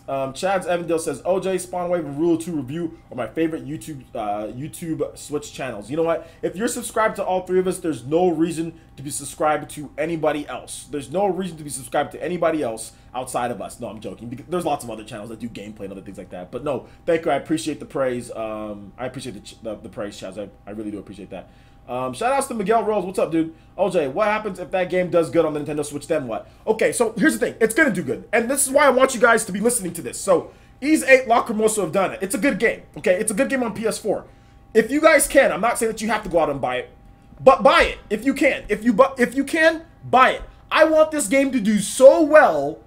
Chad's Evandale says, OJ, Spawnwave, and Rule 2 Review are my favorite YouTube Switch channels. You know what? If you're subscribed to all three of us, there's no reason to be subscribed to anybody else. There's no reason to be subscribed to anybody else outside of us. No, I'm joking. Because there's lots of other channels that do gameplay and other things like that. But no, thank you. I appreciate the praise. I appreciate the praise, Chaz. I really do appreciate that. Shout outs to Miguel Rose. What's up, dude? OJ, what happens if that game does good on the Nintendo Switch, then what? Okay, so here's the thing. It's going to do good. And this is why I want you guys to be listening to this. So, Ease 8 Lacrimoso have done it. It's a good game, okay? It's a good game on PS4. If you guys can, I'm not saying that you have to go out and buy it, but buy it if you can. If you can, buy it. I want this game to do so well.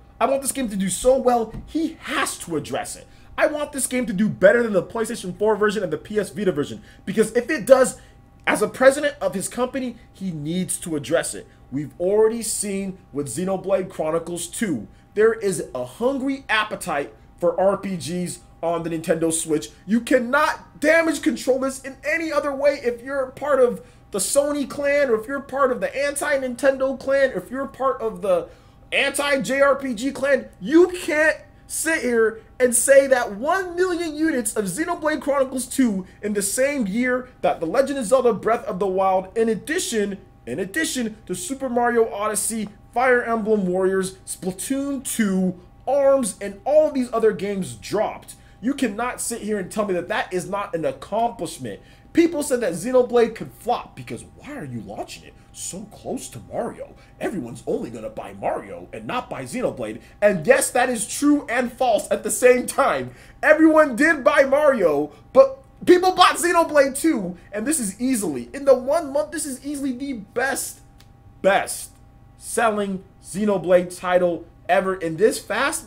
He has to address it. I want this game to do better than the PlayStation 4 version and the PS Vita version. Because if it does, as a president of his company, he needs to address it. We've already seen with Xenoblade Chronicles 2, there is a hungry appetite for RPGs on the Nintendo Switch. You cannot damage control this in any other way if you're part of the Sony clan, or if you're part of the anti-Nintendo clan, or if you're part of the anti-JRPG clan. You can't sit here and say that 1 million units of Xenoblade Chronicles 2 in the same year that The Legend of Zelda Breath of the Wild, in addition to Super Mario Odyssey, Fire Emblem Warriors, Splatoon 2, ARMS, and all of these other games dropped. You cannot sit here and tell me that that is not an accomplishment. People said that Xenoblade could flop because why are you launching it so close to Mario? Everyone's only going to buy Mario and not buy Xenoblade. And yes, that is true and false at the same time. Everyone did buy Mario, but people bought Xenoblade too. And this is easily, in the 1 month, this is easily the best selling Xenoblade title ever. In this fast,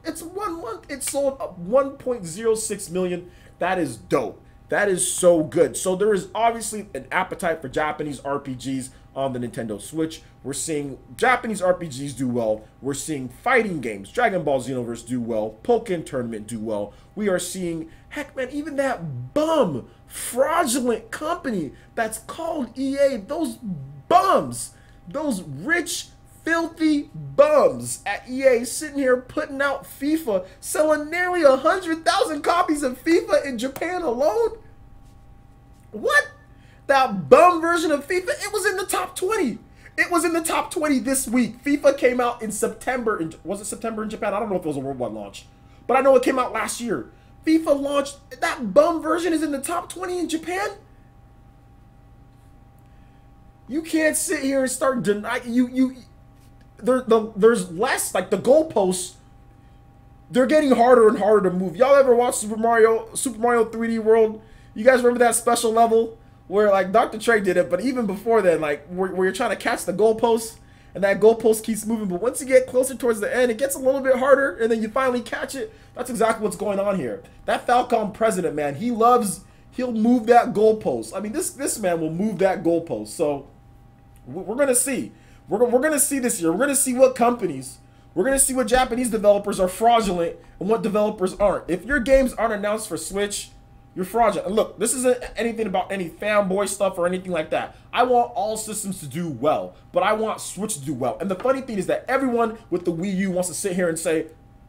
it's 1 month, it sold 1.06 million. That is dope. That is so good. So there is obviously an appetite for Japanese RPGs on the Nintendo Switch. We're seeing Japanese RPGs do well. We're seeing fighting games, Dragon Ball Xenoverse do well, Pokken Tournament do well. We are seeing, heck man, even that bum, fraudulent company that's called EA, those bums, those rich, filthy bums at EA sitting here putting out FIFA, selling nearly 100,000 copies of FIFA in Japan alone. What? That bum version of FIFA, it was in the top 20. It was in the top 20 this week. FIFA came out in September. Was it September in Japan? I don't know if it was a worldwide launch, but I know it came out last year. FIFA launched, that bum version is in the top 20 in Japan? You can't sit here and start denying, there's less, like the goalposts, they're getting harder and harder to move. Y'all ever watch Super Mario 3D World? You guys remember that special level where like Dr. Trey did it, but even before then, like where you're trying to catch the goalpost and that goalpost keeps moving, but once you get closer towards the end, it gets a little bit harder and then you finally catch it. That's exactly what's going on here. That Falcon president, man, he'll move that goalpost. I mean, this man will move that goalpost. So we're gonna see. We're going to see this year. We're going to see what companies, we're going to see what Japanese developers are fraudulent and what developers aren't. If your games aren't announced for Switch, you're fraudulent. And look, this isn't anything about any fanboy stuff or anything like that. I want all systems to do well, but I want Switch to do well. And the funny thing is that everyone with the Wii U wants to sit here and say,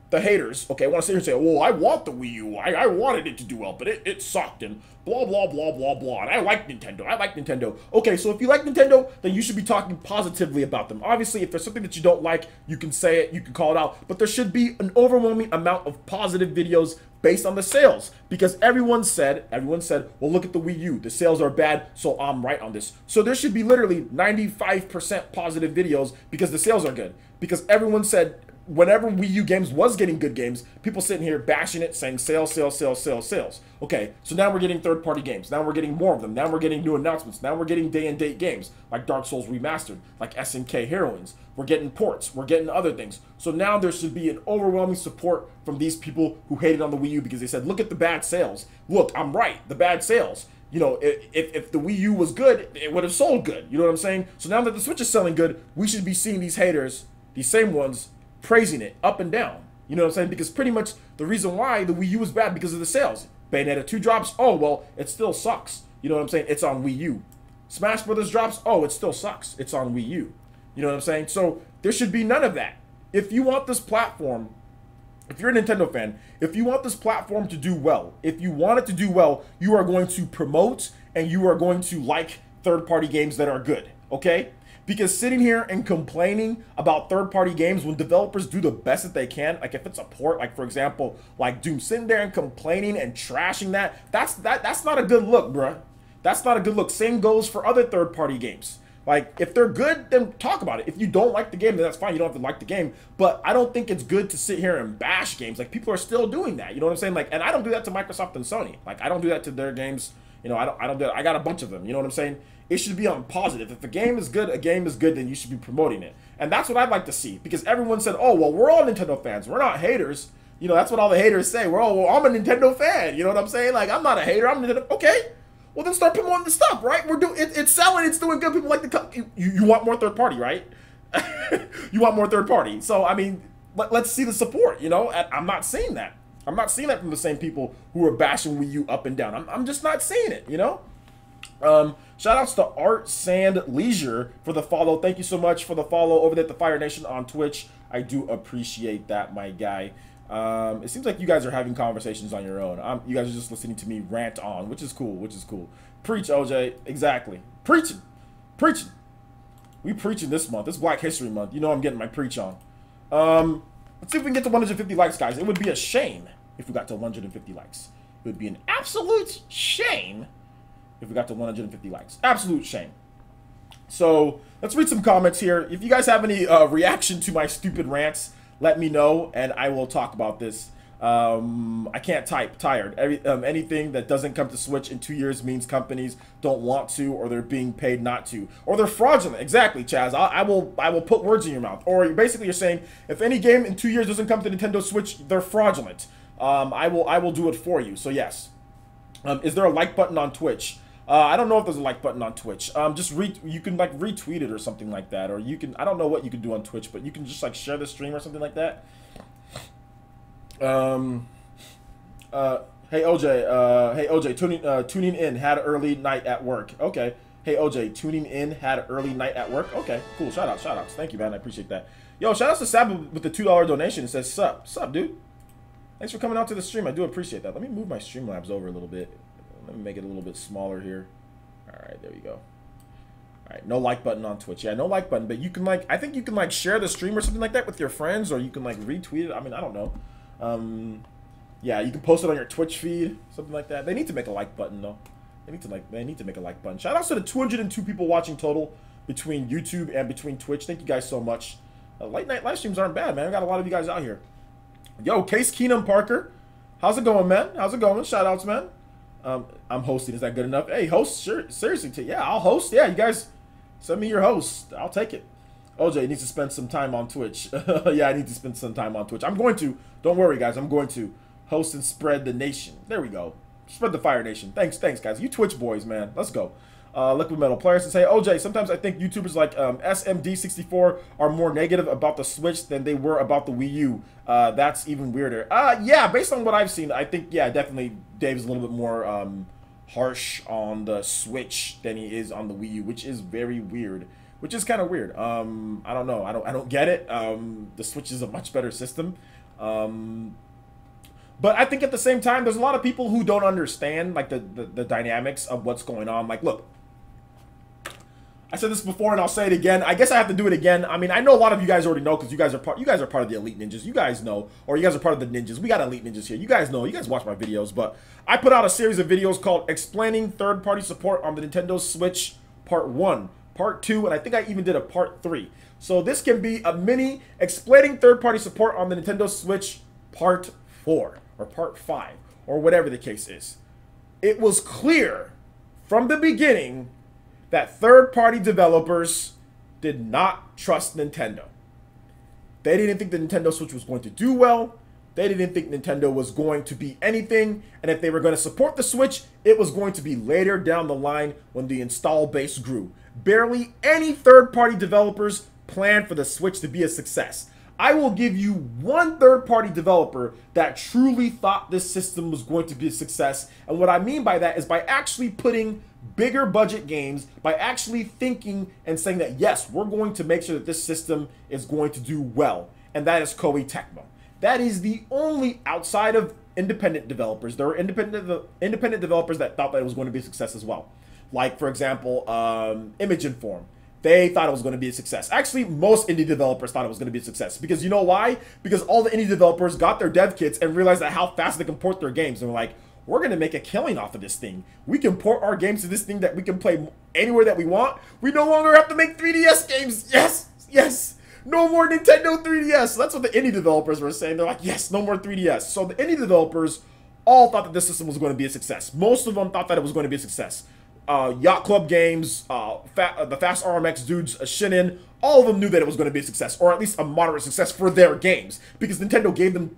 the haters, okay, want to sit here and say, well, I want the Wii U. I wanted it to do well, but it sucked and blah, blah, blah, blah, blah. And I like Nintendo. Okay, so if you like Nintendo, then you should be talking positively about them. Obviously, if there's something that you don't like, you can say it, you can call it out. But there should be an overwhelming amount of positive videos based on the sales. Because everyone said, well, look at the Wii U. The sales are bad, so I'm right on this. So there should be literally 95% positive videos because the sales are good. Because everyone said, whenever Wii U games was getting good games, people sitting here bashing it, saying sales, sales, sales, sales, sales. Okay, so now we're getting third-party games. Now we're getting more of them. Now we're getting new announcements. Now we're getting day-and-date games like Dark Souls Remastered, like SNK Heroines. We're getting ports. We're getting other things. So now there should be an overwhelming support from these people who hated on the Wii U because they said, look at the bad sales. Look, I'm right, the bad sales. You know, if the Wii U was good, it would have sold good. You know what I'm saying? So now that the Switch is selling good, we should be seeing these haters, these same ones, praising it up and down. You know what I'm saying? Because pretty much the reason why the Wii U was bad because of the sales. Bayonetta 2 drops, oh, well, it still sucks. You know what I'm saying? It's on Wii U. Smash Brothers drops, oh, it still sucks. It's on Wii U. You know what I'm saying? So there should be none of that. If you want this platform, if you're a Nintendo fan, if you want this platform to do well, if you want it to do well, you are going to promote and you are going to like third-party games that are good, okay? Because sitting here and complaining about third-party games when developers do the best that they can, like if it's a port, like for example, like Doom, sitting there and complaining and trashing that's not a good look, bruh. That's not a good look. Same goes for other third-party games. Like, if they're good, then talk about it. If you don't like the game, then that's fine. You don't have to like the game. But I don't think it's good to sit here and bash games. Like, people are still doing that. You know what I'm saying? Like, and I don't do that to Microsoft and Sony. Like, I don't do that to their games. You know, I don't do that. I got a bunch of them. You know what I'm saying? It should be on positive. If a game is good, then you should be promoting it. And that's what I'd like to see. Because everyone said, oh, well, we're all Nintendo fans. We're not haters. You know, that's what all the haters say. We're all, well, I'm a Nintendo fan. You know what I'm saying? Like, I'm not a hater. I'm a Nintendo. Okay. Well, then start promoting the stuff, right? We're doing it's selling, it's doing good. People like the you want more third party, right? You want more third party. So I mean, let's see the support. You know, I'm not seeing that. I'm not seeing that from the same people who are bashing Wii U up and down. I'm just not seeing it. You know. Shout outs to Art Sand Leisure for the follow. Thank you so much for the follow over there at the Fire Nation on Twitch. I do appreciate that, my guy. It seems like you guys are having conversations on your own. You guys are just listening to me rant on, which is cool, Preach, OJ. Exactly. Preaching. We preaching this month. It's Black History Month. You know I'm getting my preach on. Let's see if we can get to 150 likes, guys. It would be a shame if we got to 150 likes. It would be an absolute shame if we got to 150 likes. Absolute shame. So, let's read some comments here. If you guys have any reaction to my stupid rants, let me know, and I will talk about this. I can't type. Tired. Anything that doesn't come to Switch in 2 years means companies don't want to, or they're being paid not to, or they're fraudulent. Exactly, Chaz. I will put words in your mouth. Or basically, you're saying if any game in 2 years doesn't come to Nintendo Switch, they're fraudulent. I will do it for you. So yes. Is there a like button on Twitch? I don't know if there's a like button on Twitch. You can like retweet it or something like that, or you can, I don't know what you can do on Twitch, but you can just like share the stream or something like that. Hey OJ, tuning in, had an early night at work. Okay. Hey OJ, tuning in, had an early night at work. Okay, cool. Shout outs. Thank you, man. I appreciate that. Yo, shout outs to Sab with the $2 donation. It says sup, dude. Thanks for coming out to the stream. I do appreciate that. Let me move my Streamlabs over a little bit. Let me make it a little bit smaller here. All right, there we go. All right, no like button on Twitch. Yeah, no like button, but you can like, I think you can like share the stream or something like that with your friends, or you can like retweet it. I mean, I don't know. Yeah, you can post it on your Twitch feed, something like that. They need to make a like button though. They need to make a like button. Shout out to the 202 people watching total between YouTube and between Twitch. Thank you guys so much. Late night live streams aren't bad, man. I got a lot of you guys out here. Yo, Case Keenum Parker, how's it going, man? How's it going? Shout outs, man. I'm hosting. Is that good enough? Hey, host, sure, seriously, yeah, I'll host. Yeah, you guys send me your host. I'll take it. OJ needs to spend some time on Twitch. Yeah, I need to spend some time on Twitch. I'm going to. Don't worry, guys. I'm going to host and spread the nation. There we go. Spread the Fire Nation. Thanks, guys. You Twitch boys, man. Let's go. Liquid Metal Players say, OJ, sometimes I think YouTubers like SMD64 are more negative about the Switch than they were about the Wii U. That's even weirder. Yeah, based on what I've seen, I think, yeah, definitely Dave's a little bit more harsh on the Switch than he is on the Wii U, which is very weird. Which is kind of weird. I don't know. I don't get it. The Switch is a much better system. But I think at the same time, there's a lot of people who don't understand like the dynamics of what's going on. Like, look, I said this before and I'll say it again. I guess I have to do it again. I mean, I know a lot of you guys already know because you guys are part of the Elite Ninjas. You guys know, or you guys are part of the Ninjas. We got Elite Ninjas here. You guys know. You guys watch my videos. But I put out a series of videos called Explaining Third-Party Support on the Nintendo Switch Part 1, Part 2, and I think I even did a Part 3. So this can be a mini explaining third-party support on the Nintendo Switch Part 4 or Part 5 or whatever the case is. It was clear from the beginning that third-party developers did not trust Nintendo. They didn't think the Nintendo Switch was going to do well. They didn't think Nintendo was going to be anything. And if they were going to support the Switch, it was going to be later down the line when the install base grew. Barely any third-party developers planned for the Switch to be a success. I will give you one third-party developer that truly thought this system was going to be a success. And what I mean by that is by actually putting bigger budget games, by actually thinking and saying that, yes, we're going to make sure that this system is going to do well. And that is Koei Tecmo. That is the only, outside of independent developers, there were independent developers that thought that it was going to be a success as well. Like, for example, Image Inform. They thought it was going to be a success. Actually, most indie developers thought it was going to be a success. Because you know why? Because all the indie developers got their dev kits and realized that how fast they can port their games. And were like, we're going to make a killing off of this thing. We can port our games to this thing that we can play anywhere that we want. We no longer have to make 3DS games. Yes, yes. No more Nintendo 3DS. That's what the indie developers were saying. They're like, yes, no more 3DS. So the indie developers all thought that this system was going to be a success. Most of them thought that it was going to be a success. Yacht Club Games, the Fast RMX dudes, Shinin, all of them knew that it was going to be a success, or at least a moderate success for their games, because Nintendo gave them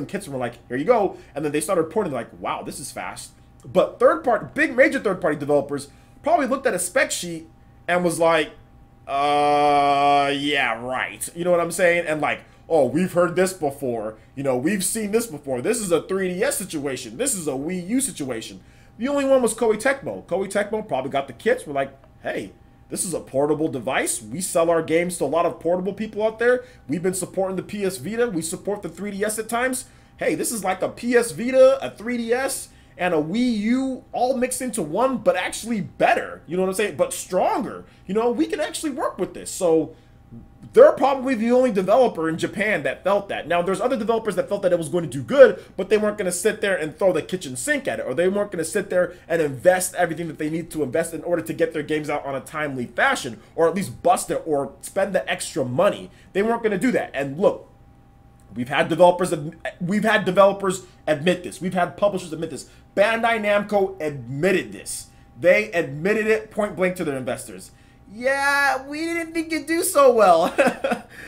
kits and were like, here you go, and then they started porting, like, wow, this is fast. But major third-party developers probably looked at a spec sheet and was like, yeah, right. You know what I'm saying? And like, oh, we've heard this before. You know, we've seen this before. This is a 3DS situation. This is a Wii U situation. The only one was Koei Tecmo. Koei Tecmo probably got the kits. We're like, hey, this is a portable device. We sell our games to a lot of portable people out there. We've been supporting the PS Vita. We support the 3DS at times. Hey, this is like a PS Vita, a 3DS, and a Wii U all mixed into one, but actually better. You know what I'm saying? But stronger. You know, we can actually work with this. So they're probably the only developer in Japan that felt that. Now, there's other developers that felt that it was going to do good, but they weren't going to sit there and throw the kitchen sink at it, or they weren't going to sit there and invest everything that they need to invest in order to get their games out on a timely fashion, or at least bust it, or spend the extra money. They weren't going to do that. And look, we've had developers admit this. We've had publishers admit this. Bandai Namco admitted this. They admitted it point blank to their investors. Yeah, we didn't think it'd do so well.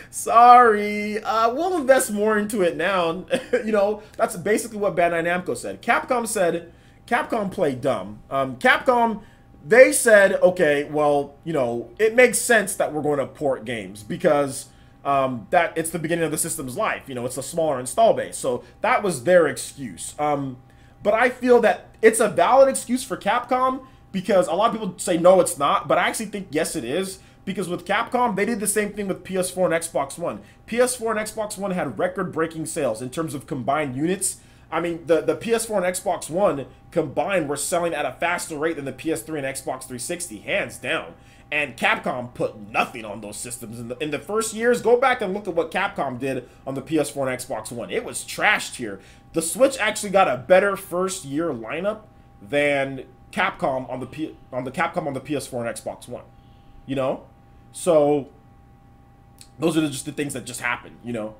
Sorry. We'll invest more into it now. You know, that's basically what Bandai Namco said. Capcom played dumb. Capcom, they said, okay, well, you know, it makes sense that we're going to port games because that it's the beginning of the system's life. You know, it's a smaller install base. So that was their excuse. But I feel that it's a valid excuse for Capcom, because a lot of people say, no, it's not. But I actually think, yes, it is. Because with Capcom, they did the same thing with PS4 and Xbox One. PS4 and Xbox One had record-breaking sales in terms of combined units. I mean, the PS4 and Xbox One combined were selling at a faster rate than the PS3 and Xbox 360, hands down. And Capcom put nothing on those systems. In the first years, go back and look at what Capcom did on the PS4 and Xbox One. It was trashed here. The Switch actually got a better first-year lineup than Capcom on the Capcom on the PS4 and Xbox One, you know. So those are just the things that just happen, you know.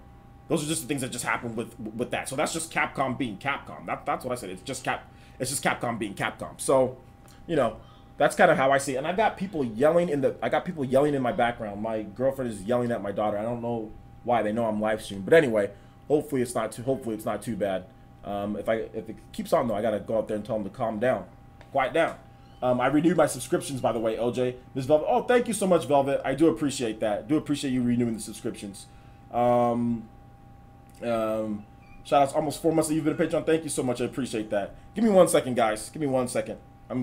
Those are just the things that just happen with that. So that's just Capcom being Capcom. That's what I said. It's just Capcom being Capcom. So, you know, that's kind of how I see it. And I got people yelling in my background. My girlfriend is yelling at my daughter. I don't know why. They know I'm live streaming, but anyway, hopefully it's not too bad. If it keeps on though, I gotta go out there and tell them to calm down. Quiet down. I renewed my subscriptions, by the way, LJ. Miss Velvet. Oh, thank you so much, Velvet. I do appreciate that. Do appreciate you renewing the subscriptions. Shout outs almost 4 months that you've been a Patreon. Thank you so much. I appreciate that. Give me 1 second, guys. Give me 1 second. Give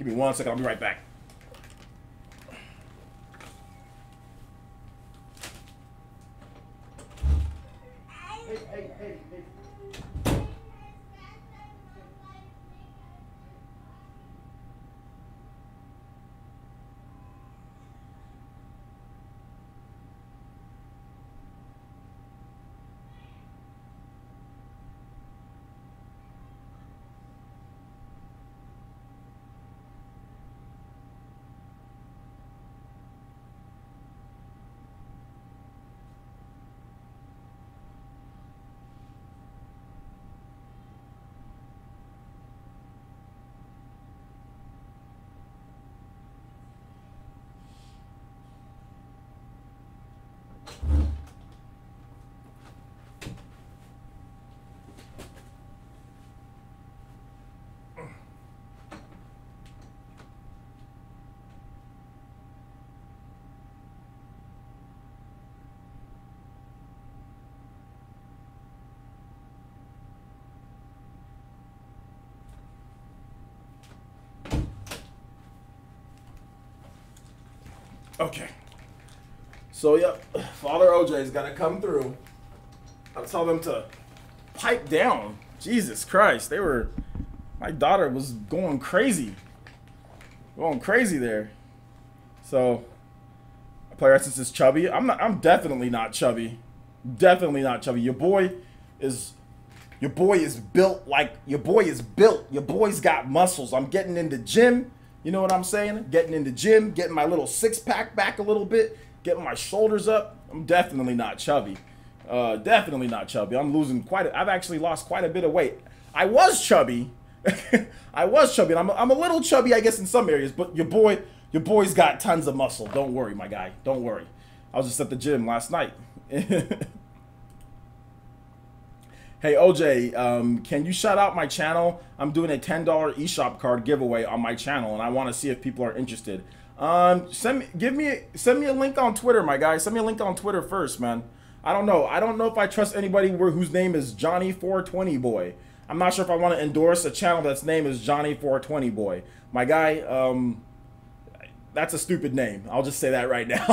me 1 second. I'll be right back. Hey. Okay. So, yep, Father OJ's got to come through. I'll tell them to pipe down. Jesus Christ. My daughter was going crazy. Going crazy there. So, PlayerEssence is chubby. I'm definitely not chubby. Definitely not chubby. Your boy is built like, your boy's got muscles. I'm getting in the gym. You know what I'm saying? Getting in the gym, getting my little six-pack back a little bit, getting my shoulders up. I'm definitely not chubby. Definitely not chubby. I've actually lost quite a bit of weight. I was chubby. I was chubby. And I'm a little chubby, I guess, in some areas, but your boy's got tons of muscle. Don't worry, my guy. Don't worry. I was just at the gym last night. Hey, OJ, can you shout out my channel? I'm doing a $10 eShop card giveaway on my channel, and I want to see if people are interested. Send me a link on Twitter, my guy. Send me a link on Twitter first, man. I don't know. I don't know if I trust anybody whose name is Johnny420Boy. I'm not sure if I want to endorse a channel that's name is Johnny420Boy. My guy, that's a stupid name. I'll just say that right now.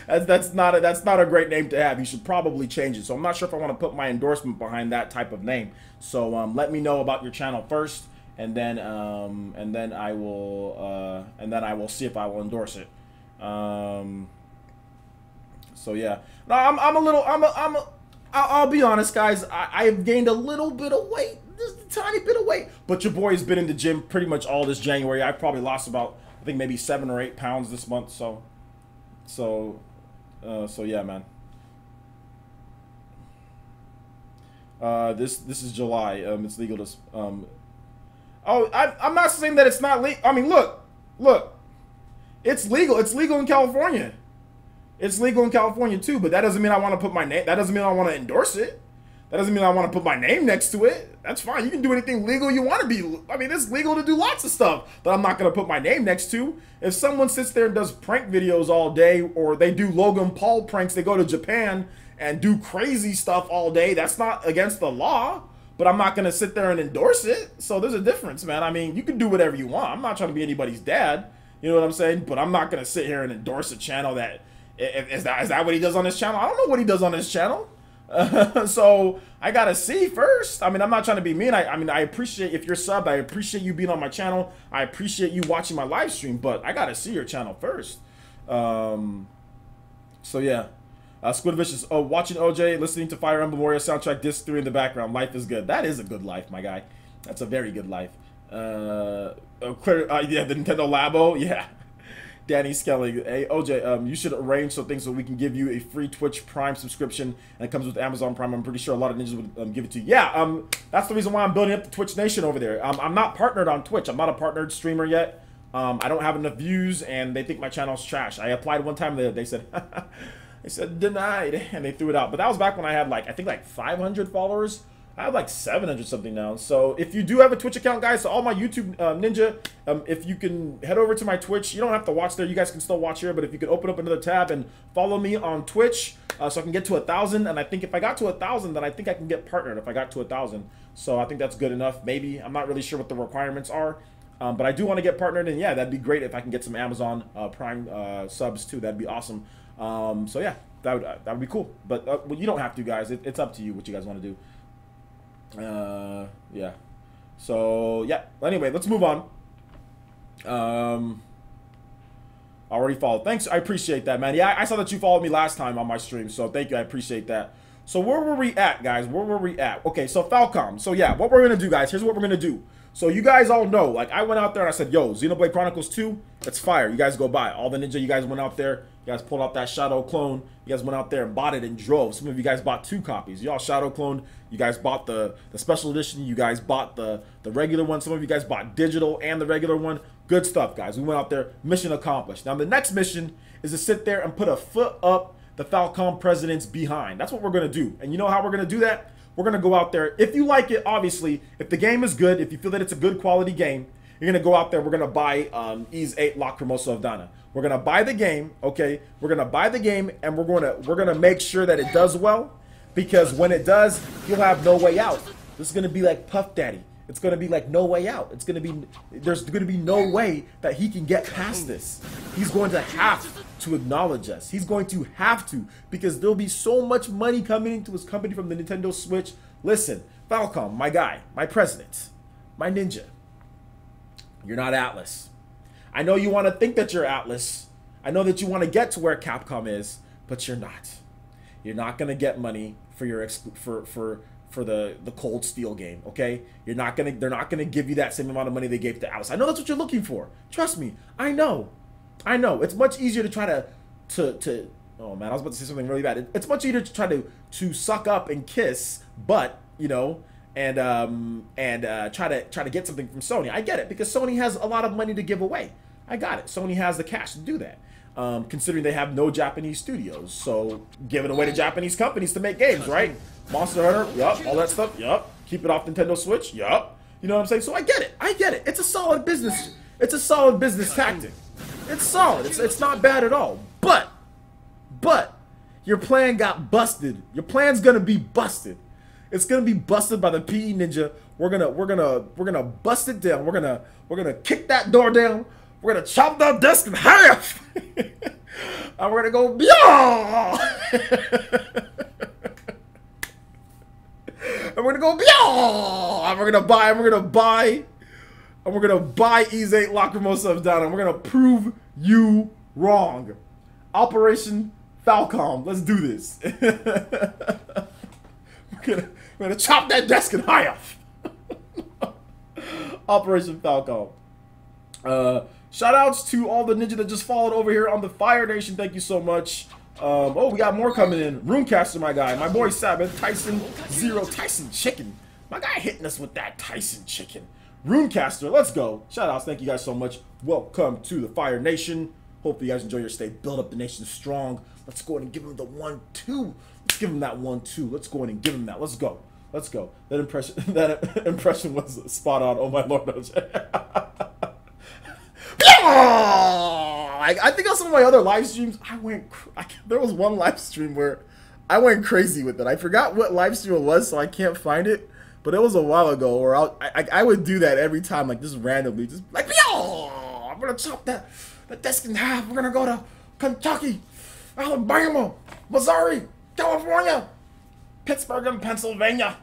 That's not a great name to have. You should probably change it. So I'm not sure if I want to put my endorsement behind that type of name. So let me know about your channel first, and then I will see if I will endorse it. So yeah, no, I'll be honest, guys. I have gained a little bit of weight, just a tiny bit of weight. But your boy's been in the gym pretty much all this January. I've probably lost about, I think, maybe 7 or 8 pounds this month. So yeah, man. This is July. It's legal to. I'm not saying that it's not legal. I mean, look, it's legal. It's legal in California. It's legal in California too, but that doesn't mean I want to put my name. That doesn't mean I want to endorse it. That doesn't mean I want to put my name next to it. That's fine. You can do anything legal you want to be. I mean, it's legal to do lots of stuff that I'm not going to put my name next to. If someone sits there and does prank videos all day, or they do Logan Paul pranks, they go to Japan and do crazy stuff all day, that's not against the law, but I'm not going to sit there and endorse it. So there's a difference, man. I mean, you can do whatever you want. I'm not trying to be anybody's dad. You know what I'm saying? But I'm not going to sit here and endorse a channel that, is that what he does on his channel? I don't know what he does on his channel. So I gotta see first. I mean, I'm not trying to be mean. I mean, I appreciate if you're subbed. I appreciate you being on my channel. I appreciate you watching my live stream, but I gotta see your channel first. So yeah, Squidfish is watching OJ, listening to Fire Emblem Warrior soundtrack disc 3 in the background. Life is good. That is a good life, my guy. That's a very good life. Yeah, the Nintendo Labo. Yeah. Danny Skelly, hey OJ, you should arrange so we can give you a free Twitch Prime subscription, and it comes with Amazon Prime. I'm pretty sure a lot of ninjas would give it to you. Yeah, that's the reason why I'm building up the Twitch Nation over there. I'm not partnered on Twitch. I'm not a partnered streamer yet. I don't have enough views, and they think my channel's trash. I applied one time, they said, they said denied, and they threw it out. But that was back when I had I think 500 followers. I have like 700 something now. So if you do have a Twitch account, guys, so all my YouTube Ninja, if you can head over to my Twitch, you don't have to watch there. You guys can still watch here, but if you could open up another tab and follow me on Twitch, so I can get to 1,000. And I think if I got to 1,000, then I think I can get partnered if I got to 1,000. So I think that's good enough. Maybe I'm not really sure what the requirements are, but I do want to get partnered. And yeah, that'd be great if I can get some Amazon Prime subs too. That'd be awesome. So yeah, that would be cool. But well, you don't have to, guys. It's up to you what you guys want to do. Yeah. So yeah. Anyway, let's move on. Already followed. Thanks. I appreciate that, man. Yeah, I saw that you followed me last time on my stream, so thank you. I appreciate that. So where were we at, guys? Where were we at? Okay, so Falcom. So yeah, what we're gonna do, guys. Here's what we're gonna do. So you guys all know, like I went out there and I said, yo, Xenoblade Chronicles 2, it's fire. You guys go buy it. All the ninja, you guys went out there. You guys pulled out that Shadow clone. You guys went out there and bought it and drove. Some of you guys bought 2 copies. Y'all Shadow cloned. You guys bought the special edition. You guys bought the regular one. Some of you guys bought digital and the regular one. Good stuff, guys. We went out there. Mission accomplished. Now the next mission is to sit there and put a foot up the Falcom president's behind. That's what we're going to do. And you know how we're going to do that? We're going to go out there. If you like it, obviously, if the game is good, if you feel that it's a good quality game, you're going to go out there. We're going to buy Ys 8 Lock Hermoso of Dana. We're going to buy the game, okay? We're going to buy the game, and we're going to make sure that it does well, because when it does, you'll have no way out. This is going to be like Puff Daddy. It's going to be like no way out. It's going to be, there's going to be no way that he can get past this. He's going to have to acknowledge us. He's going to have to, because there'll be so much money coming into his company from the Nintendo Switch. Listen, Falcom, my guy, my president, my ninja, you're not Atlas. I know you want to think that you're Atlas. I know that you want to get to where Capcom is, but you're not. You're not going to get money for your for the Cold Steel game, okay? They're not gonna give you that same amount of money they gave to Alice. I know that's what you're looking for. Trust me, I know. It's much easier to try to oh man, I was about to say something really bad. It's much easier to try to suck up and kiss, but you know, and try to get something from Sony. I get it, because Sony has a lot of money to give away. I got it. Sony has the cash to do that. Considering they have no Japanese studios, so give it away to Japanese companies to make games, right? Monster Hunter, yup. All that stuff, yup. Keep it off Nintendo Switch, yup. You know what I'm saying? So I get it. It's a solid business. It's a solid business tactic. It's solid. It's not bad at all. But your plan got busted. Your plan's gonna be busted. It's gonna be busted by the PE Ninja. We're gonna bust it down. We're gonna kick that door down. We're gonna chop that desk in half, and we're gonna go, and we're gonna go, and we're gonna buy Ease 8 Lacrimosa down, and we're gonna prove you wrong. Operation Falcom, let's do this. we're gonna chop that desk in half. Operation Falcom. Shout outs to all the ninja that just followed over here on the Fire Nation. Thank you so much. Oh, we got more coming in. Runecaster, my guy. My boy Sabbath. Tyson Zero. Tyson Chicken. My guy hitting us with that Tyson Chicken. Runecaster, let's go. Shout outs. Thank you guys so much. Welcome to the Fire Nation. Hope you guys enjoy your stay. Build up the nation strong. Let's go ahead and give him the 1-2. Let's give him that 1-2. Let's go ahead and give him that. Let's go. Let's go. That impression was spot on. Oh my lord. I think on some of my other live streams, there was one live stream where I went crazy with it. I forgot what live stream it was, so I can't find it. But it was a while ago where I would do that every time, like just randomly, just like, I'm gonna chop that desk in half. We're gonna go to Kentucky, Alabama, Missouri, California, Pittsburgh, and Pennsylvania.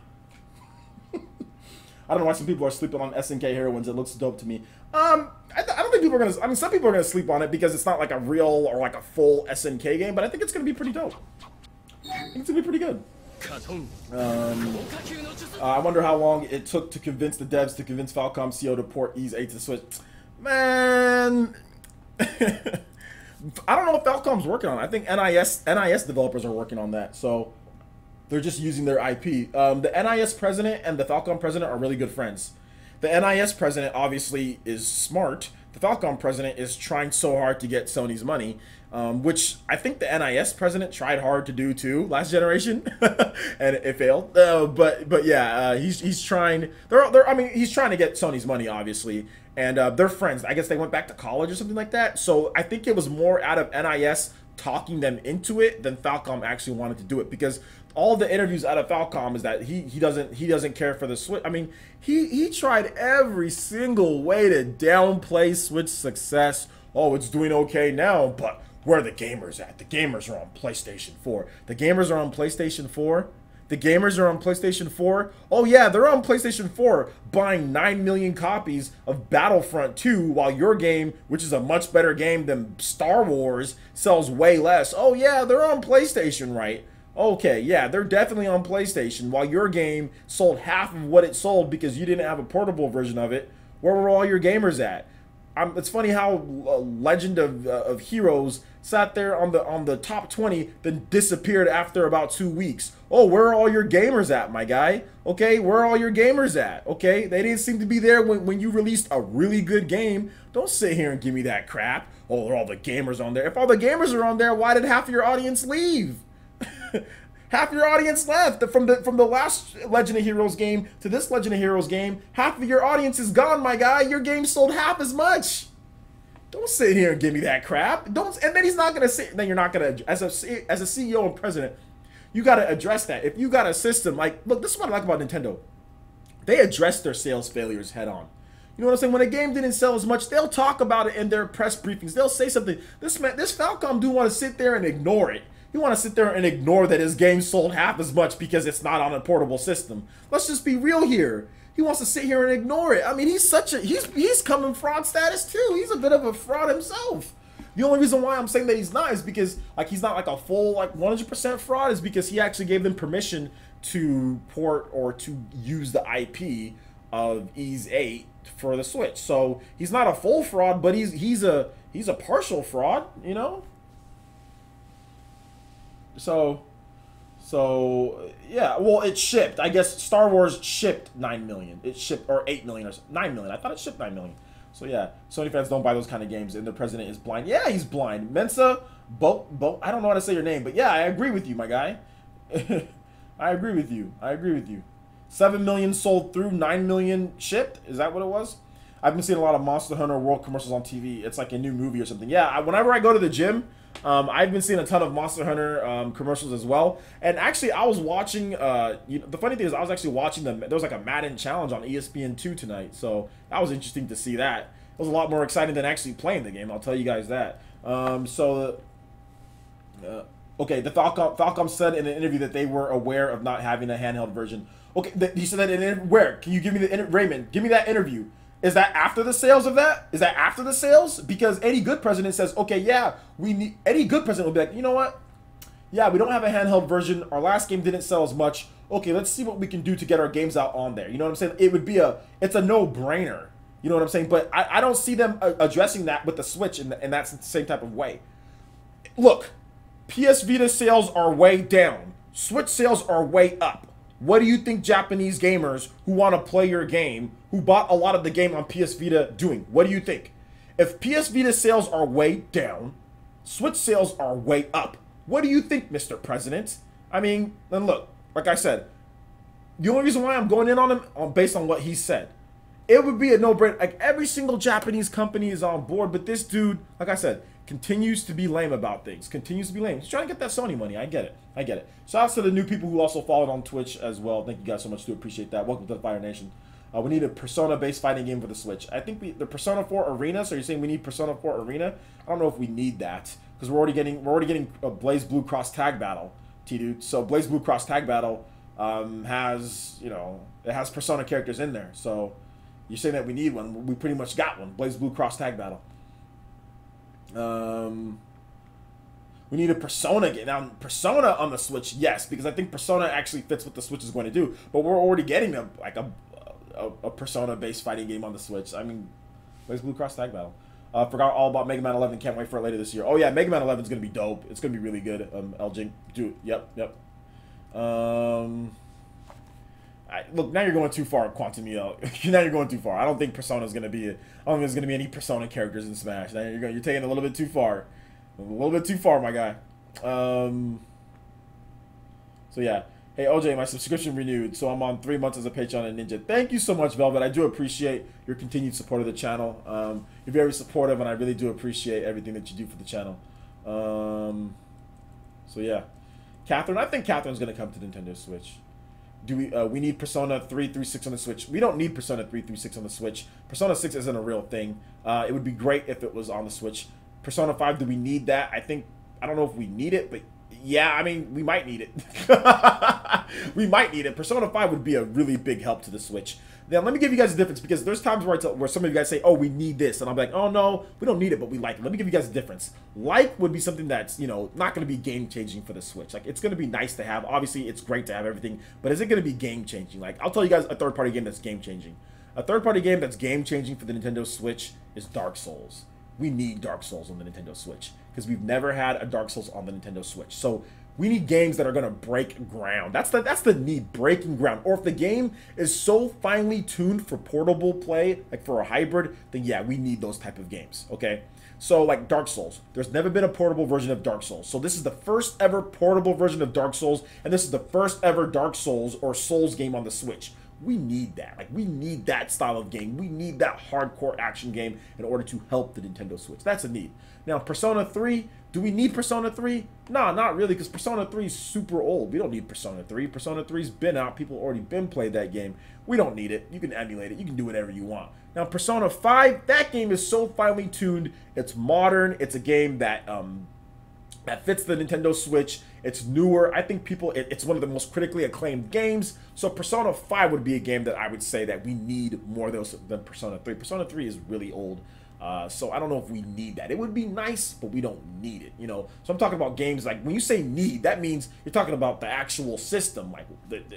I don't know why some people are sleeping on SNK heroines. It looks dope to me. I don't think people are gonna. I mean, some people are gonna sleep on it because it's not like a real or like a full SNK game, but I think it's gonna be pretty dope. I think it's gonna be pretty good. I wonder how long it took to convince the devs to convince Falcom CO to port Ease 8 to Switch. Man, I don't know if Falcom's working on it. I think NIS developers are working on that, so they're just using their IP. The NIS president and the Falcom president are really good friends. The NIS president obviously is smart. The Falcom president is trying so hard to get Sony's money, which I think the NIS president tried hard to do too last generation, and it failed. But yeah, he's trying. I mean, he's trying to get Sony's money, obviously, and they're friends. I guess they went back to college or something like that. So I think it was more out of NIS talking them into it than Falcom actually wanted to do it, because all the interviews out of Falcom is that he doesn't care for the Switch. I mean, he tried every single way to downplay Switch success. Oh, it's doing okay now, but where are the gamers at? The gamers are on PlayStation 4. The gamers are on PlayStation 4. The gamers are on PlayStation 4. Oh yeah, they're on PlayStation 4 buying 9 million copies of Battlefront 2 while your game, which is a much better game than Star Wars, sells way less. Oh yeah, they're on PlayStation, right? Okay, yeah, they're definitely on PlayStation, while your game sold half of what it sold because you didn't have a portable version of it. Where were all your gamers at? It's funny how Legend of Heroes sat there on the top 20, then disappeared after about 2 weeks. Oh, where are all your gamers at, my guy? Okay, where are all your gamers at? Okay, they didn't seem to be there when you released a really good game. Don't sit here and give me that crap. Oh, are all the gamers on there? If all the gamers are on there, why did half of your audience leave? Half your audience left from the last Legend of Heroes game to this Legend of Heroes game. Half of your audience is gone, my guy. Your game sold half as much. Don't sit here and give me that crap. Don't. And then he's not gonna say. Then you're not gonna. As a CEO and president, you gotta address that. If you got a system like, look, this is what I like about Nintendo. they address their sales failures head on. You know what I'm saying? When a game didn't sell as much, they'll talk about it in their press briefings. They'll say something. This Falcom do want to sit there and ignore it. You want to sit there and ignore that his game sold half as much because it's not on a portable system. Let's just be real here. He wants to sit here and ignore it. I mean, he's coming fraud status too. He's a bit of a fraud himself. The only reason why I'm saying that he's not is because like he's not like a full like 100% fraud is because he actually gave them permission to port or to use the IP of Ys 8 for the Switch. So he's not a full fraud, but he's a partial fraud, you know? So yeah, well, it shipped. I guess Star Wars shipped 9 million. It shipped, or 8 million, or 9 million. I thought it shipped 9 million. So yeah, Sony fans don't buy those kind of games, and the president is blind. Yeah, he's blind. Mensa, I don't know how to say your name, but yeah, I agree with you, my guy. I agree with you. 7 million sold through, 9 million shipped. Is that what it was? I've been seeing a lot of Monster Hunter World commercials on TV. It's like a new movie or something. Yeah, whenever I go to the gym, I've been seeing a ton of Monster Hunter commercials as well. And actually, I was watching, the funny thing is I was actually watching there was like a Madden challenge on ESPN2 tonight. So that was interesting to see that. It was a lot more exciting than actually playing the game, I'll tell you guys that. Okay, the Falcom said in an interview that they were aware of not having a handheld version. Okay, he said that in where? Can you give me Raymond, give me that interview. Is that after the sales of that? Is that after the sales? Because any good president says, okay, yeah, any good president will be like, you know what? Yeah, we don't have a handheld version. Our last game didn't sell as much. Okay, let's see what we can do to get our games out on there. You know what I'm saying? It's a no-brainer. You know what I'm saying? But I don't see them addressing that with the Switch in that same type of way. Look, PS Vita sales are way down. Switch sales are way up. What do you think Japanese gamers who want to play your game, who bought a lot of the game on PS Vita doing? What do you think? If PS Vita sales are way down, Switch sales are way up. What do you think, Mr. President? I mean, then look, like I said, the only reason why I'm going in on him based on what he said, it would be a no-brainer. Like, every single Japanese company is on board, but this dude, like I said, continues to be lame about things. Continues to be lame. He's trying to get that Sony money. I get it. Shout out to the new people who also followed on Twitch as well. Thank you guys so much. Do appreciate that. Welcome to the Fire Nation. We need a Persona-based fighting game for the Switch. I think the Persona 4 Arena. So you're saying we need Persona 4 Arena? I don't know if we need that because we're already getting a Blaze Blue Cross Tag Battle, T-dude. So Blaze Blue Cross Tag Battle has, you know, it has Persona characters in there. So you're saying that we need one? We pretty much got one. Blaze Blue Cross Tag Battle. We need a Persona game. Now, Persona on the Switch, yes, because I think Persona actually fits what the Switch is going to do. But we're already getting a Persona-based fighting game on the Switch. I mean, Blaze Blue Cross Tag Battle. Forgot all about Mega Man 11. Can't wait for it later this year. Oh yeah, Mega Man 11 is gonna be dope. It's gonna be really good. LJ, dude. Yep. Look, now you're going too far, Quantum EL. Now you're going too far. I don't think Persona is gonna be. I don't think there's gonna be any Persona characters in Smash. Now you're taking it a little bit too far. A little bit too far, my guy. So yeah. Hey OJ, my subscription renewed, so I'm on 3 months as a Patreon and Ninja. Thank you so much, Velvet. I do appreciate your continued support of the channel. You're very supportive, and I really do appreciate everything that you do for the channel. So yeah, Catherine. I think Catherine's gonna come to Nintendo Switch. Do we need Persona 3 through 6 on the Switch? We don't need Persona 3 through 6 on the Switch. Persona 6 isn't a real thing. It would be great if it was on the Switch. Persona 5, do we need that? I don't know if we need it, but yeah, I mean, we might need it. We might need it. Persona 5 would be a really big help to the Switch. Now, let me give you guys a difference, because there's times where some of you guys say, oh, we need this, and I'm like, oh, no, we don't need it, but we like it. Let me give you guys a difference. Like would be something that's, you know, not going to be game-changing for the Switch. Like, it's going to be nice to have. Obviously, it's great to have everything, but is it going to be game-changing? Like, I'll tell you guys a third-party game that's game-changing. A third-party game that's game-changing for the Nintendo Switch is Dark Souls. We need Dark Souls on the Nintendo Switch, because we've never had a Dark Souls on the Nintendo Switch. So we need games that are going to break ground. That's the need, breaking ground. Or if the game is so finely tuned for portable play, like for a hybrid, then yeah, we need those type of games, okay? So like Dark Souls, there's never been a portable version of Dark Souls. So this is the first ever portable version of Dark Souls, and this is the first ever Dark Souls or Souls game on the Switch. We need that. Like, we need that style of game. We need that hardcore action game in order to help the Nintendo Switch. That's a need. Now, Persona 3, do we need Persona 3? Nah, not really, because Persona 3 is super old. We don't need Persona 3. Persona 3's been out. People already been played that game. We don't need it. You can emulate it. You can do whatever you want. Now, Persona 5, that game is so finely tuned. It's modern. It's a game that that fits the Nintendo Switch. It's newer. I think it's one of the most critically acclaimed games. So Persona 5 would be a game that I would say that we need more of those than Persona 3. Persona 3 is really old. So I don't know if we need that. It would be nice, but we don't need it, you know? So I'm talking about games like, when you say need, that means you're talking about the actual system, like,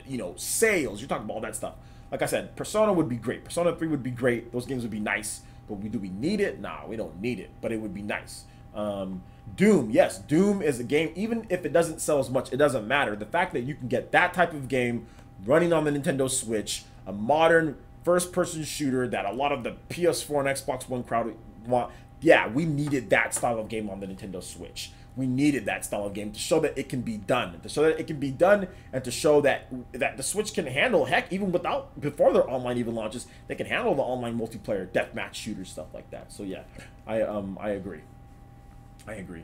you know, sales. You're talking about all that stuff. Like I said, Persona would be great. Persona 3 would be great. Those games would be nice. But do we need it? Nah, we don't need it. But it would be nice. Doom, yes, Doom is a game, even if it doesn't sell as much, it doesn't matter. The fact that you can get that type of game running on the Nintendo Switch, a modern first-person shooter that a lot of the PS4 and Xbox One crowd want, yeah, we needed that style of game on the Nintendo Switch. We needed that style of game to show that it can be done, and to show that the Switch can handle, heck, even before their online even launches, they can handle the online multiplayer deathmatch shooter stuff like that. So yeah, I agree. I agree.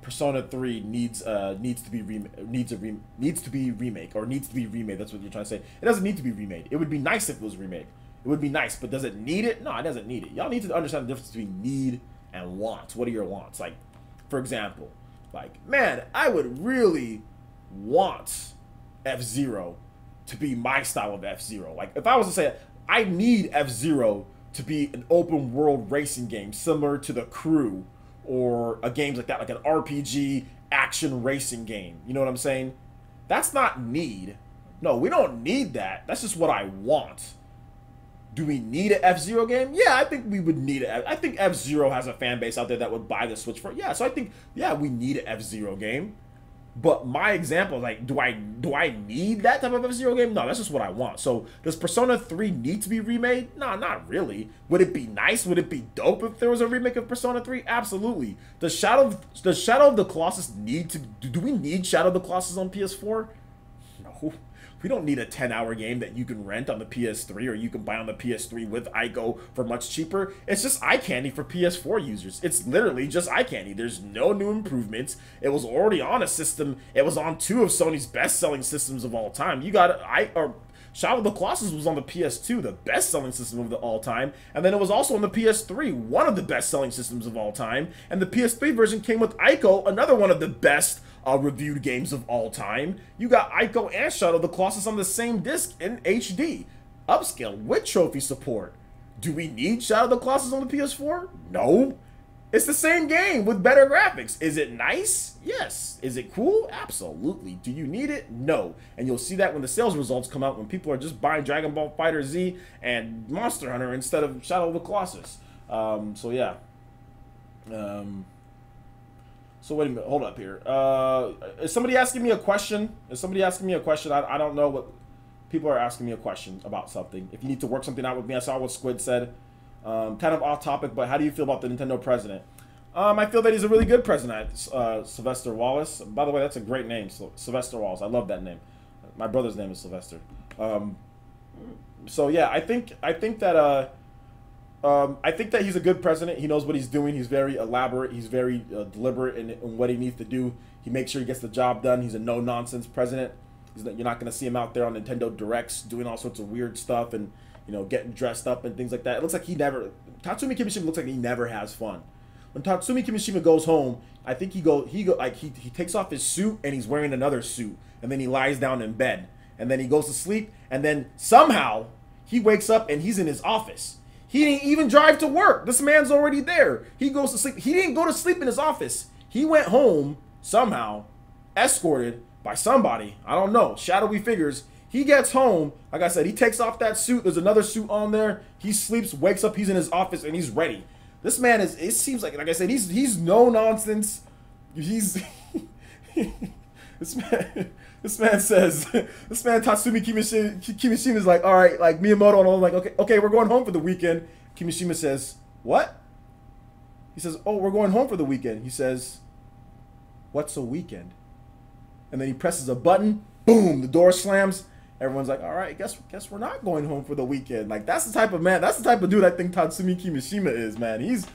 Persona 3 needs to be remake, or needs to be remade. That's what you're trying to say. It doesn't need to be remade. It would be nice if it was remade. It would be nice, but does it need it? No, it doesn't need it. Y'all need to understand the difference between need and wants. What are your wants? Like, for example, like, man, I would really want F-Zero to be my style of F-Zero. Like, if I was to say, I need F-Zero to be an open world racing game similar to The Crew, or a games like that, like an RPG action racing game. You know what I'm saying? That's not need. No, we don't need that. That's just what I want. Do we need an F-Zero game? Yeah, I think we would need it. I think F-Zero has a fan base out there that would buy the Switch for it. Yeah, so I think, yeah, we need an F-Zero game. But my example is like, do I need that type of F-Zero game? No, that's just what I want. So does Persona 3 need to be remade? No, not really. Would it be nice? Would it be dope if there was a remake of Persona 3? Absolutely. Does Shadow of the Colossus need to... Do we need Shadow of the Colossus on PS4? No. We don't need a 10-hour game that you can rent on the PS3, or you can buy on the PS3 with iGo for much cheaper. It's just eye candy for PS4 users. It's literally just eye candy. There's no new improvements. It was already on a system. It was on 2 of Sony's best-selling systems of all time. Shadow of the Colossus was on the PS2, the best-selling system of all time, and then it was also on the PS3, one of the best-selling systems of all time, and the PS3 version came with Ico, another one of the best reviewed games of all time. You got Ico and Shadow of the Colossus on the same disc in HD, upscale with trophy support. Do we need Shadow of the Colossus on the PS4? No. It's the same game with better graphics. Is it nice? Yes. Is it cool? Absolutely. Do you need it? No. And you'll see that when the sales results come out, when people are just buying Dragon Ball FighterZ and Monster Hunter instead of Shadow of the Colossus. So yeah. So wait a minute. Hold up here. Is somebody asking me a question? I don't know what... People are asking me a question about something. If you need to work something out with me, I saw what Squid said. Kind of off topic, but how do you feel about the Nintendo president? I feel that he's a really good president, Sylvester Wallace. By the way, that's a great name, Sylvester Wallace. I love that name. My brother's name is Sylvester. So yeah, I think that he's a good president. He knows what he's doing. He's very elaborate. He's very deliberate in what he needs to do. He makes sure he gets the job done. He's a no-nonsense president. You're not going to see him out there on Nintendo Directs doing all sorts of weird stuff and, you know, getting dressed up and things like that. It looks like Tatsumi Kimishima looks like he never has fun. When Tatsumi Kimishima goes home, I think he takes off his suit and he's wearing another suit, and then he lies down in bed, and then he goes to sleep, and then somehow he wakes up and he's in his office. He didn't even drive to work. This man's already there. He goes to sleep. He didn't go to sleep in his office. He went home somehow, escorted by somebody. I don't know. Shadowy figures. He gets home. Like I said, he takes off that suit. There's another suit on there. He sleeps, wakes up. He's in his office, and he's ready. This man is, it seems like I said, he's no nonsense. He's, this man says, this man Tatsumi Kimishima is like, all right, like Miyamoto and all, like, okay, we're going home for the weekend. Kimishima says, what? He says, oh, we're going home for the weekend. He says, what's a weekend? And then he presses a button, boom, the door slams. Everyone's like, all right, guess we're not going home for the weekend. Like, that's the type of man, that's the type of dude I think Tatsumi Kimishima is, man. He's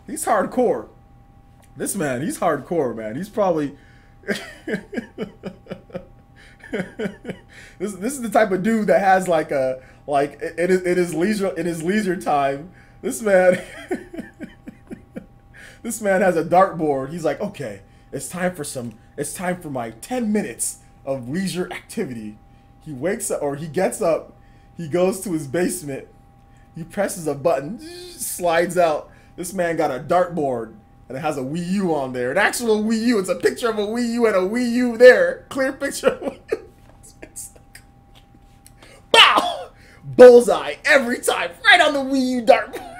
hardcore. This man, he's hardcore, man. He's probably this is the type of dude that has like in his leisure time. This man this man has a dartboard. He's like, okay, it's time for my 10 minutes of leisure activity. He wakes up, or he gets up, he goes to his basement, he presses a button, slides out. This man got a dartboard, and it has a Wii U on there. An actual Wii U. It's a picture of a Wii U and a Wii U there. Clear picture of a Wii U. It's like, bow! Bullseye every time. Right on the Wii U dartboard.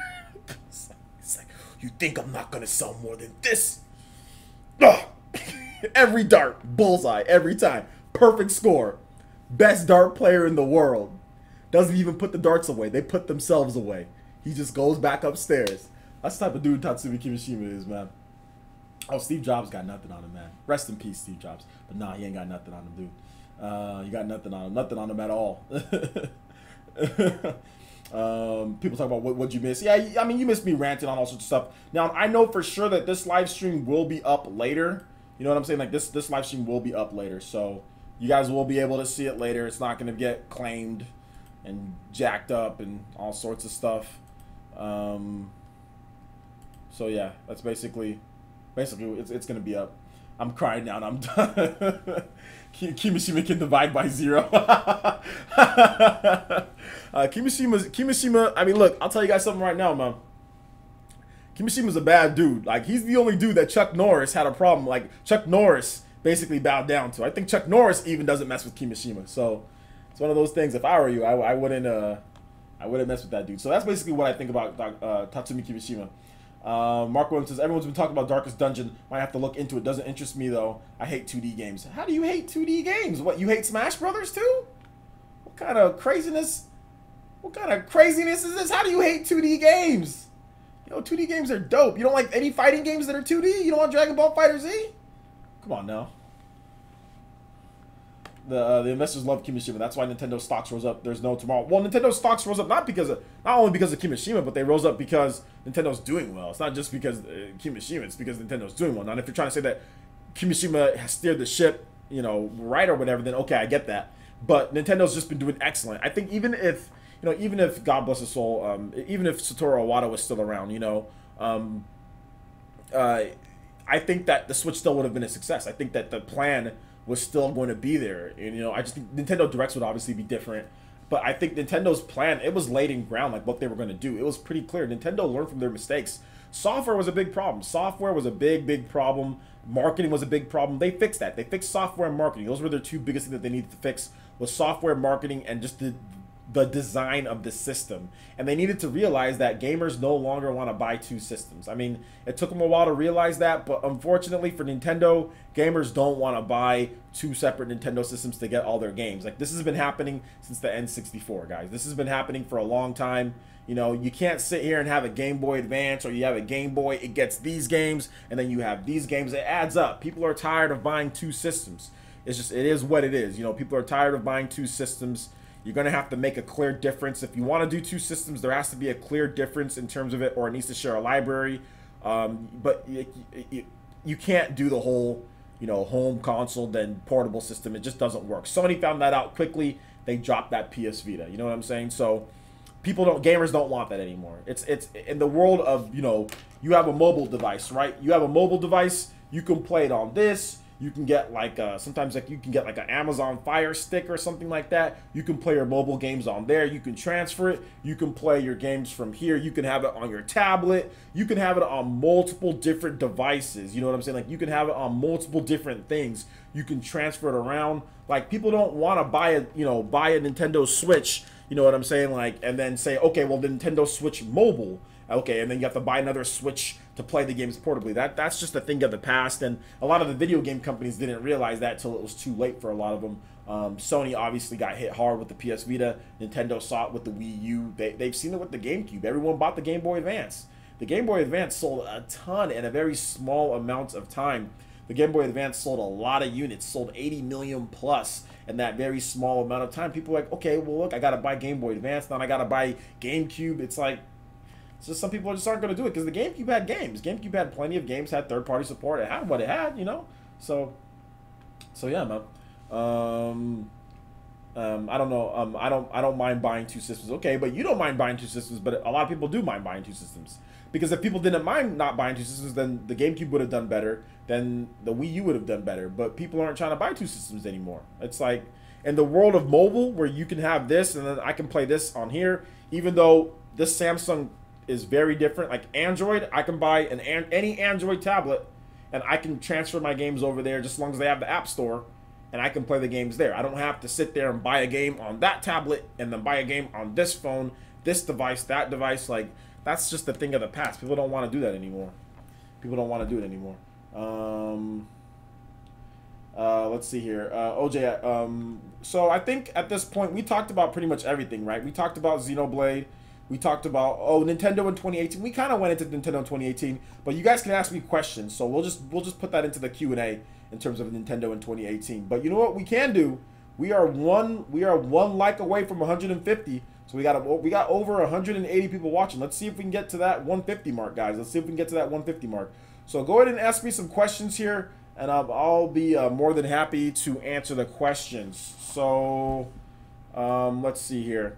It's like, you think I'm not going to sell more than this? Ugh. Every dart. Bullseye every time. Perfect score. Best dart player in the world. Doesn't even put the darts away. They put themselves away. He just goes back upstairs. That's the type of dude Tatsumi Kimishima is, man. Oh, Steve Jobs got nothing on him, man. Rest in peace, Steve Jobs. But nah, he ain't got nothing on him, dude. You got nothing on him. Nothing on him at all. People talk about what'd you miss. Yeah, I mean, you missed me ranting on all sorts of stuff. Now, I know for sure that this live stream will be up later. You know what I'm saying? Like, this live stream will be up later. So, you guys will be able to see it later. It's not going to get claimed and jacked up and all sorts of stuff. So yeah, that's basically it's gonna be up. I'm crying now and I'm done. Kimishima can divide by 0. Kimishima, I mean, look, I'll tell you guys something right now, man. Kimishima's a bad dude. Like, he's the only dude that Chuck Norris had a problem. Like, Chuck Norris basically bowed down to. I think Chuck Norris even doesn't mess with Kimishima. So it's one of those things. If I were you, I wouldn't mess with that dude. So that's basically what I think about Tatsumi Kimishima. Mark Williams says, everyone's been talking about Darkest Dungeon. Might have to look into it. Doesn't interest me, though. I hate 2D games. How do you hate 2D games? What, you hate Smash Brothers, too? What kind of craziness is this? How do you hate 2D games? You know, 2D games are dope. You don't like any fighting games that are 2D? You don't want Dragon Ball FighterZ? Come on, now. The investors love Kimishima. That's why Nintendo stocks rose up. There's no tomorrow. Well, Nintendo stocks rose up not only because of Kimishima, but they rose up because Nintendo's doing well. It's not just because Kimishima. It's because Nintendo's doing well. Now, if you're trying to say that Kimishima has steered the ship, you know, right or whatever, then okay, I get that. But Nintendo's just been doing excellent. I think even if God bless his soul, even if Satoru Iwata was still around, you know, I think that the Switch still would have been a success. I think that the plan was still going to be there. And, you know, I just think Nintendo Directs would obviously be different. But I think Nintendo's plan, it was laid in ground, like what they were going to do. It was pretty clear. Nintendo learned from their mistakes. Software was a big problem. Software was a big problem. Marketing was a big problem. They fixed that. They fixed software and marketing. Those were their two biggest things that they needed to fix, was software, marketing, and just the design of the system. And they needed to realize that gamers no longer want to buy two systems. I mean, it took them a while to realize that, but unfortunately for Nintendo, gamers don't want to buy two separate Nintendo systems to get all their games. Like, this has been happening since the N64, guys. This has been happening for a long time. You know, you can't sit here and have a Game Boy Advance, or you have a Game Boy, it gets these games, and then you have these games. It adds up. People are tired of buying two systems. It's just, it is what it is. You know, people are tired of buying two systems. You're going to have to make a clear difference. If you want to do two systems, there has to be a clear difference in terms of it, or it needs to share a library. But you can't do the whole, you know, home console, then portable system. It just doesn't work. Sony found that out quickly. They dropped that PS Vita. You know what I'm saying? So gamers don't want that anymore. It's in the world of, you know, you have a mobile device, right? You have a mobile device. You can play it on this. You can get like sometimes like you can get like an Amazon Fire Stick or something like that. You can play your mobile games on there. You can transfer it. You can play your games from here. You can have it on your tablet. You can have it on multiple different devices. You know what I'm saying? Like, you can have it on multiple different things. You can transfer it around. Like, people don't want to buy a Nintendo Switch. You know what I'm saying? Like, and then say, okay, well, the Nintendo Switch Mobile. Okay, and then you have to buy another Switch to play the games portably. That's just a thing of the past, and a lot of the video game companies didn't realize that till it was too late for a lot of them. Sony obviously got hit hard with the PS Vita. Nintendo saw it with the Wii U. They've seen it with the GameCube. Everyone bought the Game Boy Advance. The Game Boy Advance sold a ton in a very small amount of time. The Game Boy Advance sold a lot of units, sold 80 million plus in that very small amount of time. People are like, okay, well, look, I got to buy Game Boy Advance, now I got to buy GameCube. It's like, so some people just aren't going to do it because the GameCube had games. GameCube had plenty of games, had third-party support. It had what it had, you know? So yeah, man. I don't know. I don't mind buying two systems. Okay, but you don't mind buying two systems, but a lot of people do mind buying two systems. Because if people didn't mind not buying two systems, then the GameCube would have done better. Then the Wii U would have done better. But people aren't trying to buy two systems anymore. It's like, in the world of mobile, where you can have this, and then I can play this on here, even though this Samsung is very different. Like Android, I can buy any Android tablet, and I can transfer my games over there just as long as they have the App Store, and I can play the games there. I don't have to sit there and buy a game on that tablet and then buy a game on this phone, this device, that device. Like, that's just the thing of the past. People don't want to do that anymore. People don't want to do it anymore. Let's see here. OJ, so I think at this point we talked about pretty much everything, right? We talked about Xenoblade. We talked about, Nintendo in 2018. We kind of went into Nintendo in 2018, but you guys can ask me questions, so we'll just put that into the Q&A in terms of Nintendo in 2018. But you know what we can do? We are one like away from 150. So we got over 180 people watching. Let's see if we can get to that 150 mark, guys. Let's see if we can get to that 150 mark. So go ahead and ask me some questions here, and I'll be more than happy to answer the questions. So let's see here.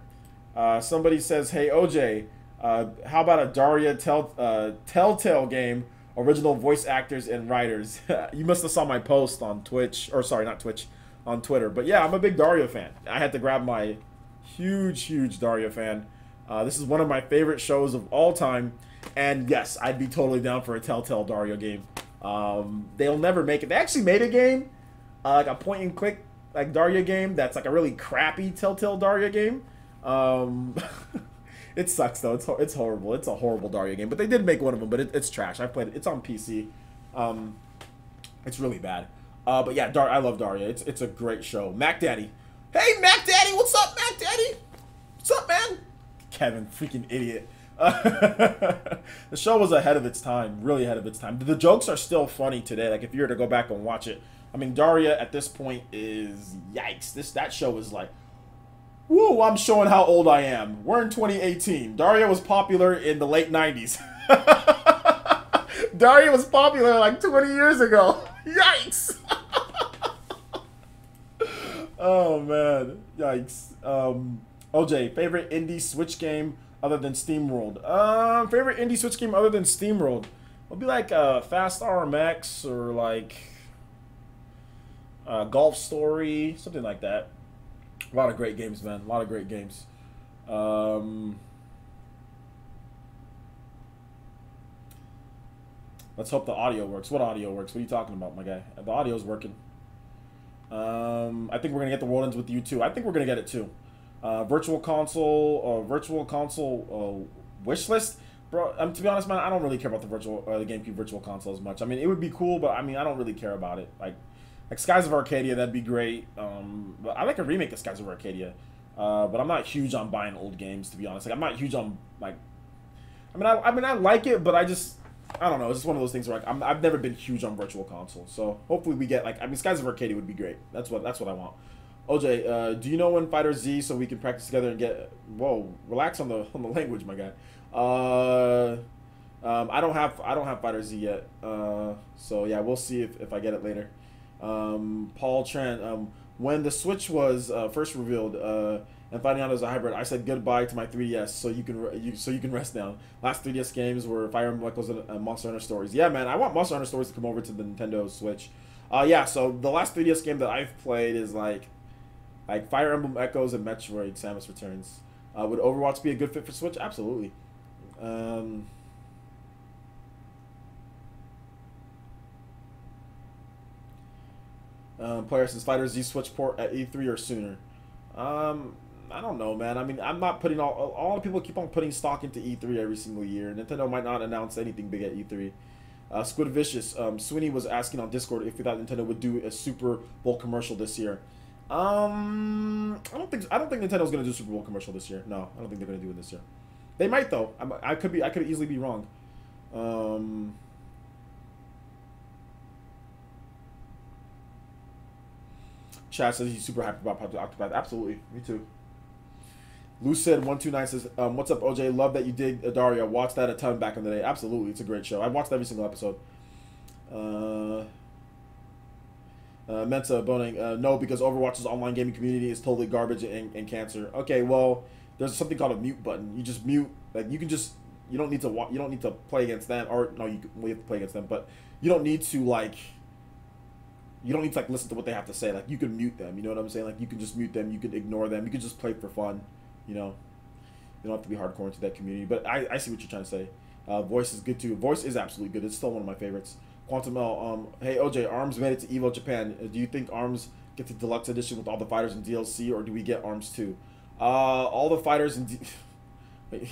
Somebody says, hey, OJ, how about a Daria Telltale game, original voice actors and writers? You must have saw my post on Twitch, or sorry, not Twitch, on Twitter. But yeah, I'm a big Daria fan. I had to grab my huge Daria fan. This is one of my favorite shows of all time. And yes, I'd be totally down for a Telltale Daria game. They'll never make it. They actually made a game, like a point-and-click like Daria game that's like a really crappy Telltale Daria game. It sucks though. It's horrible. It's a horrible Daria game. But they did make one of them, but it's trash. I played it. It's on PC. It's really bad. But yeah, I love Daria. It's a great show. Mac Daddy. Hey, Mac Daddy. What's up, Mac Daddy? What's up, man? Kevin, freaking idiot. The show was ahead of its time. Really ahead of its time. The jokes are still funny today. Like, if you were to go back and watch it. I mean, Daria at this point is, yikes. That show is like, woo, I'm showing how old I am. We're in 2018. Daria was popular in the late 90s. Daria was popular like 20 years ago. Yikes. Oh, man. Yikes. OJ, favorite indie Switch game other than SteamWorld? Favorite indie Switch game other than SteamWorld would be like Fast RMX or like Golf Story, something like that. A lot of great games, man. A lot of great games. Let's hope the audio works. What audio works? What are you talking about, my guy? The audio's working. I think we're gonna get the World Ends With You too. I think we're gonna get it too. Virtual console wish list, bro. To be honest, man, I don't really care about the GameCube Virtual Console as much. I mean, it would be cool, but I mean, I don't really care about it. Like Skies of Arcadia, that'd be great. But I like a remake of Skies of Arcadia. But I'm not huge on buying old games, to be honest. Like, I'm not huge on like. I mean, I like it, but I don't know. It's just one of those things where like, I've never been huge on Virtual Console. So hopefully we get like. I mean, Skies of Arcadia would be great. That's what I want. OJ, do you know when Fighter Z so we can practice together and get? Whoa, relax on the language, my guy. I don't have Fighter Z yet. So yeah, we'll see if I get it later. Paul Tran, when the Switch was first revealed and finding out it was a hybrid, I said goodbye to my 3DS so you can rest down. Last 3DS games were Fire Emblem Echoes and Monster Hunter Stories. Yeah, man, I want Monster Hunter Stories to come over to the Nintendo Switch. Yeah, so the last 3DS game that I've played is like Fire Emblem Echoes and Metroid: Samus Returns. Would Overwatch be a good fit for Switch? Absolutely. PlayerEssence Fighter Z Switch port at E3 or sooner. I don't know, man. I mean, I'm not putting all the people keep on putting stock into E3 every single year. Nintendo might not announce anything big at E3. Squid Vicious, Sweeney was asking on Discord if we thought Nintendo would do a Super Bowl commercial this year. I don't think Nintendo's gonna do a Super Bowl commercial this year. No, I don't think they're gonna do it this year. They might though. I could easily be wrong. Chad says he's super happy about Octopath. Absolutely, me too. Lucid129 says, what's up, OJ? Love that you did Daria. Watched that a ton back in the day. Absolutely, it's a great show. I watched every single episode. Mensa Boning, no, because Overwatch's online gaming community is totally garbage and cancer. Okay, well, there's something called a mute button. You just mute, like you can just, you don't need to play against them, or no, we have to play against them, but you don't need to like listen to what they have to say. Like you can mute them, you know what I'm saying? Like you can just mute them, you can ignore them, you can just play for fun, you know. You don't have to be hardcore into that community. But I see what you're trying to say. Voice is good too. Voice is absolutely good. It's still one of my favorites. Quantum L, hey OJ, ARMS made it to EVO Japan. Do you think ARMS get the deluxe edition with all the fighters and DLC, or do we get ARMS too? All the fighters and wait,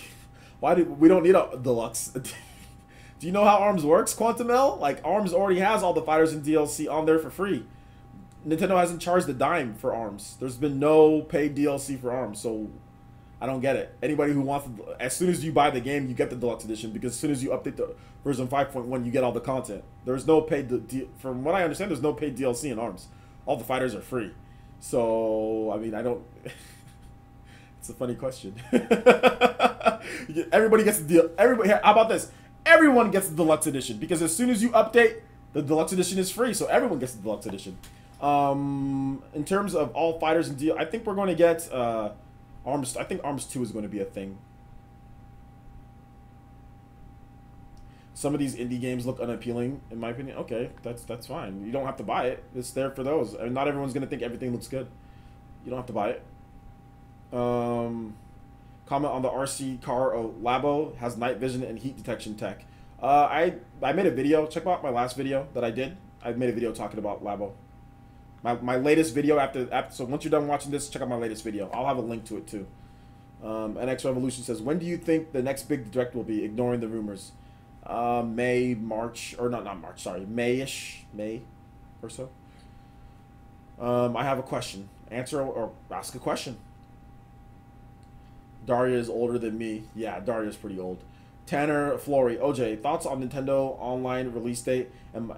why do we don't need a deluxe? Do you know how ARMS works, Quantum L? Like ARMS already has all the fighters and DLC on there for free. Nintendo hasn't charged a dime for ARMS. There's been no paid DLC for ARMS, so I don't get it. Anybody who wants to, as soon as you buy the game, you get the deluxe edition, because as soon as you update the version 5.1, you get all the content. There's no paid, from what I understand, there's no paid DLC in ARMS. All the fighters are free. So, I mean, I don't, it's a funny question. Everybody gets the deal. Everybody, how about this? Everyone gets the deluxe edition, because as soon as you update, the deluxe edition is free, so everyone gets the deluxe edition. In terms of all fighters and I think we're going to get, ARMS, I think ARMS 2 is going to be a thing. Some of these indie games look unappealing, in my opinion. Okay, that's fine. You don't have to buy it. It's there for those. And not everyone's going to think everything looks good. You don't have to buy it. Comment on the RC car. Labo has night vision and heat detection tech. I made a video. Check out my last video that I did. I made a video talking about Labo. My latest video after so once you're done watching this, check out my latest video. I'll have a link to it too. NX Revolution says, when do you think the next big direct will be? Ignoring the rumors. May, March, or not March, sorry, May-ish, May or so. I have a question. Answer or ask a question. Daria is older than me. Yeah, Daria's pretty old. Tanner Flory, OJ, thoughts on Nintendo Online release date and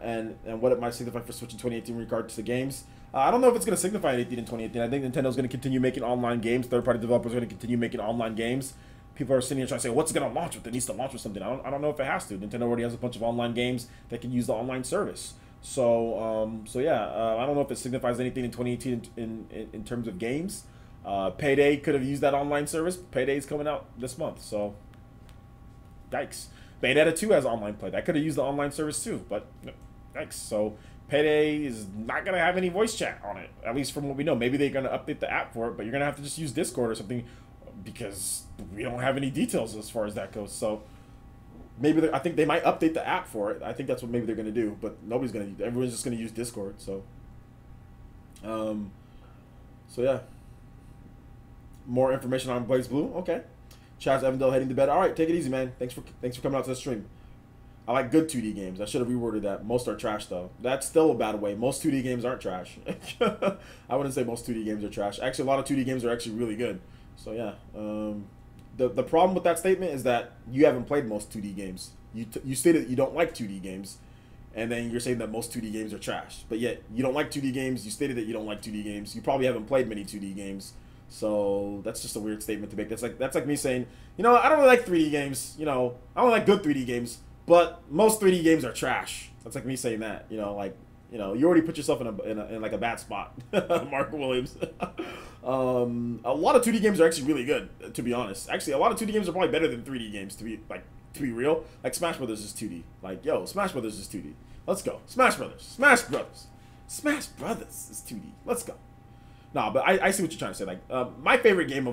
what it might signify for Switch in 2018 in regards to games? I don't know if it's going to signify anything in 2018. I think Nintendo's going to continue making online games. Third-party developers are going to continue making online games. People are sitting here trying to say, what's it going to launch with? It needs to launch with something. I don't know if it has to. Nintendo already has a bunch of online games that can use the online service. So, yeah, I don't know if it signifies anything in 2018 in terms of games. Payday could have used that online service. Payday's coming out this month, so yikes. Bayonetta 2 has online play. That could have used the online service too, but yikes. So Payday is not going to have any voice chat on it, at least from what we know. Maybe they're going to update the app for it, but you're going to have to just use Discord or something, because we don't have any details as far as that goes. So maybe I think they might update the app for it. I think that's what maybe they're going to do, but everyone's just going to use Discord. So, so yeah. More information on Blaze Blue. Okay. Chaz Evandale heading to bed. All right, take it easy, man. Thanks for coming out to the stream. I like good 2D games. I should have reworded that. Most are trash, though. That's still a bad way. Most 2D games aren't trash. I wouldn't say most 2D games are trash. Actually, a lot of 2D games are actually really good. So, yeah. The problem with that statement is that you haven't played most 2D games. You stated that you don't like 2D games, and then you're saying that most 2D games are trash. But yet, you don't like 2D games. You stated that you don't like 2D games. You probably haven't played many 2D games. So that's just a weird statement to make. That's like me saying, you know, I don't really like 3D games. You know, I don't like good 3D games, but most 3D games are trash. That's like me saying that. You know, like, you know, you already put yourself in like a bad spot. Mark Williams. A lot of 2D games are actually really good, to be honest. Actually, a lot of 2D games are probably better than 3D games, to be real. Like Smash Brothers is 2D. Like, yo, Smash Brothers is 2D. Let's go. Smash Brothers. Smash Brothers. Smash Brothers is 2D. Let's go. No, but I see what you're trying to say. Like, one of my favorite games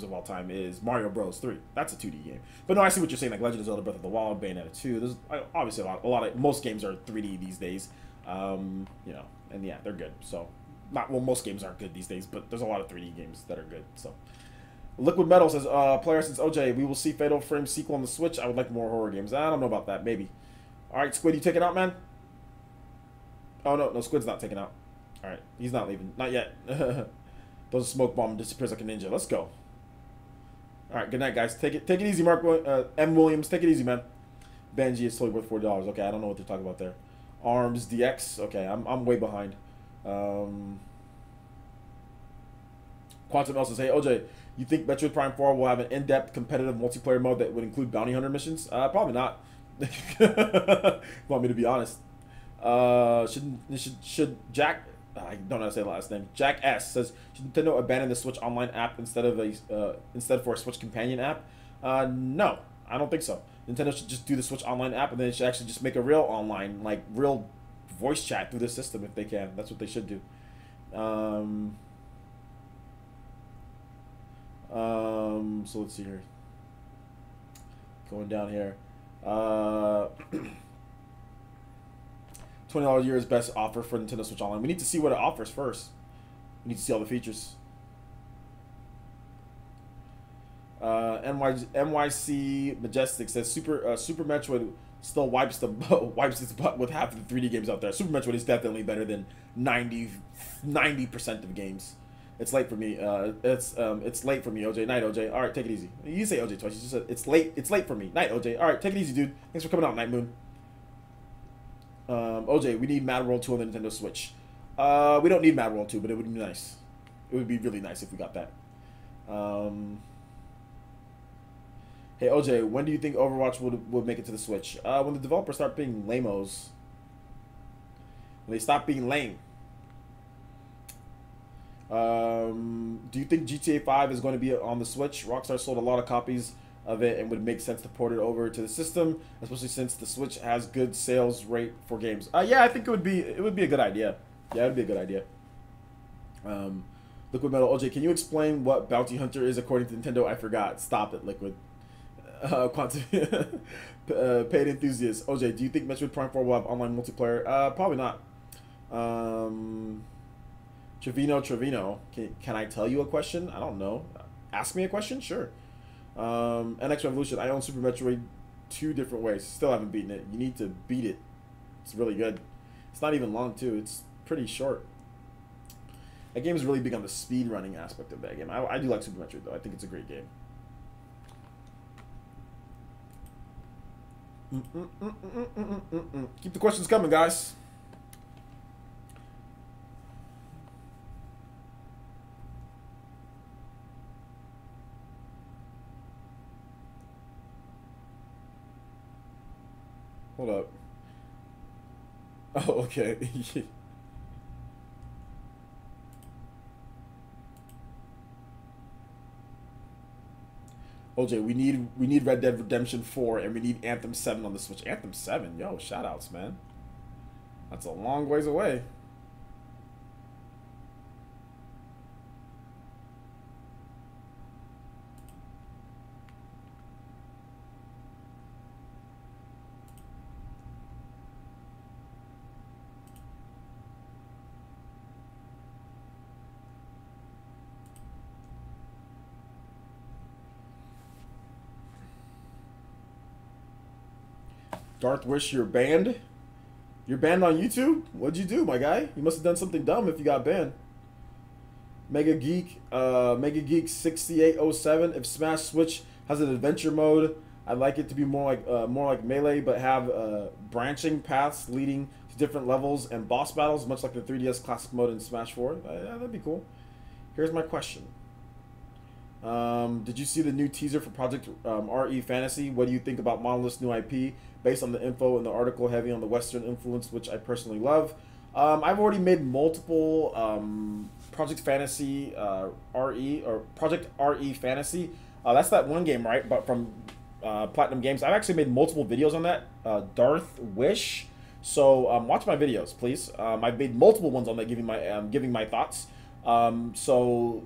of all time is Mario Bros. 3. That's a 2D game. But no, I see what you're saying. Like Legend of Zelda: Breath of the Wild, Bayonetta 2. There's obviously most games are 3D these days. You know, and yeah, they're good. So, most games aren't good these days, but there's a lot of 3D games that are good. So, Liquid Metal says, PlayerEssence OJ, we will see Fatal Frame sequel on the Switch. I would like more horror games. I don't know about that. Maybe. All right, Squid, you taking out, man? Oh no, Squid's not taking out. All right, he's not leaving. Not yet. Those smoke bomb disappears like a ninja. Let's go. All right, good night, guys. Take it easy, Mark M. Williams. Take it easy, man. Benji is totally worth $40. Okay, I don't know what they're talking about there. ARMS DX. Okay, I'm way behind. Quantum L says, hey, OJ, you think Metroid Prime 4 will have an in-depth competitive multiplayer mode that would include bounty hunter missions? Probably not. Want me to be honest. Should Jack... I don't know how to say the last name. Jack S says, should Nintendo abandon the Switch Online app instead for a Switch Companion app? No, I don't think so. Nintendo should just do the Switch Online app, and then they should actually just make a real online, like real voice chat through the system if they can. That's what they should do. So let's see here. Going down here. $20 a year is best offer for Nintendo Switch Online. We need to see what it offers first. We need to see all the features. NYC Majestic says Super Metroid still wipes its butt with half of the 3D games out there. Super Metroid is definitely better than 90% of games. It's late for me. It's late for me, OJ. Night, OJ. All right, take it easy. You say OJ twice. You just said it's late. It's late for me. Night, OJ. All right, take it easy, dude. Thanks for coming out, Night Moon. OJ, we need Mad World 2 on the Nintendo Switch. We don't need Mad World 2, but it would be nice. It would be really nice if we got that. Hey, OJ, when do you think Overwatch would make it to the Switch? When the developers start being lame-os. When they stop being lame. Do you think GTA 5 is going to be on the Switch? Rockstar sold a lot of copies of it and would make sense to port it over to the system, especially since the Switch has good sales rate for games. Yeah, I think it would be a good idea. Yeah, it would be a good idea. Liquid Metal OJ, can you explain what Bounty Hunter is according to Nintendo? I forgot. Stop it, Liquid. Quantum Paid Enthusiast OJ, do you think Metroid Prime 4 will have online multiplayer? Probably not. Trevino, can I tell you a question? I don't know. Ask me a question? Sure. NX Revolution, I own Super Metroid 2 different ways. Still haven't beaten it. You need to beat it. It's really good. It's not even long, too. It's pretty short. That game is really big on the speed running aspect of that game. I do like Super Metroid, though. I think it's a great game. Keep the questions coming, guys. Hold up. Oh, okay. OJ, we need Red Dead Redemption 4 and we need Anthem 7 on the Switch. Anthem 7, yo, shout outs, man. That's a long ways away. Darth Wish, you're banned? You're banned on YouTube? What'd you do, my guy? You must have done something dumb if you got banned. Mega Geek 6807. If Smash Switch has an adventure mode, I'd like it to be more like Melee, but have branching paths leading to different levels and boss battles, much like the 3DS Classic mode in Smash 4. Yeah, that'd be cool. Here's my question. Did you see the new teaser for Project RE Fantasy? What do you think about Monolith's new IP? Based on the info in the article, heavy on the Western influence, which I personally love. I've already made multiple Project Fantasy RE or Project RE Fantasy. That's that one game, right? But from Platinum Games. I've actually made multiple videos on that. Darth Wish. So watch my videos, please. I've made multiple ones on that, giving my thoughts. So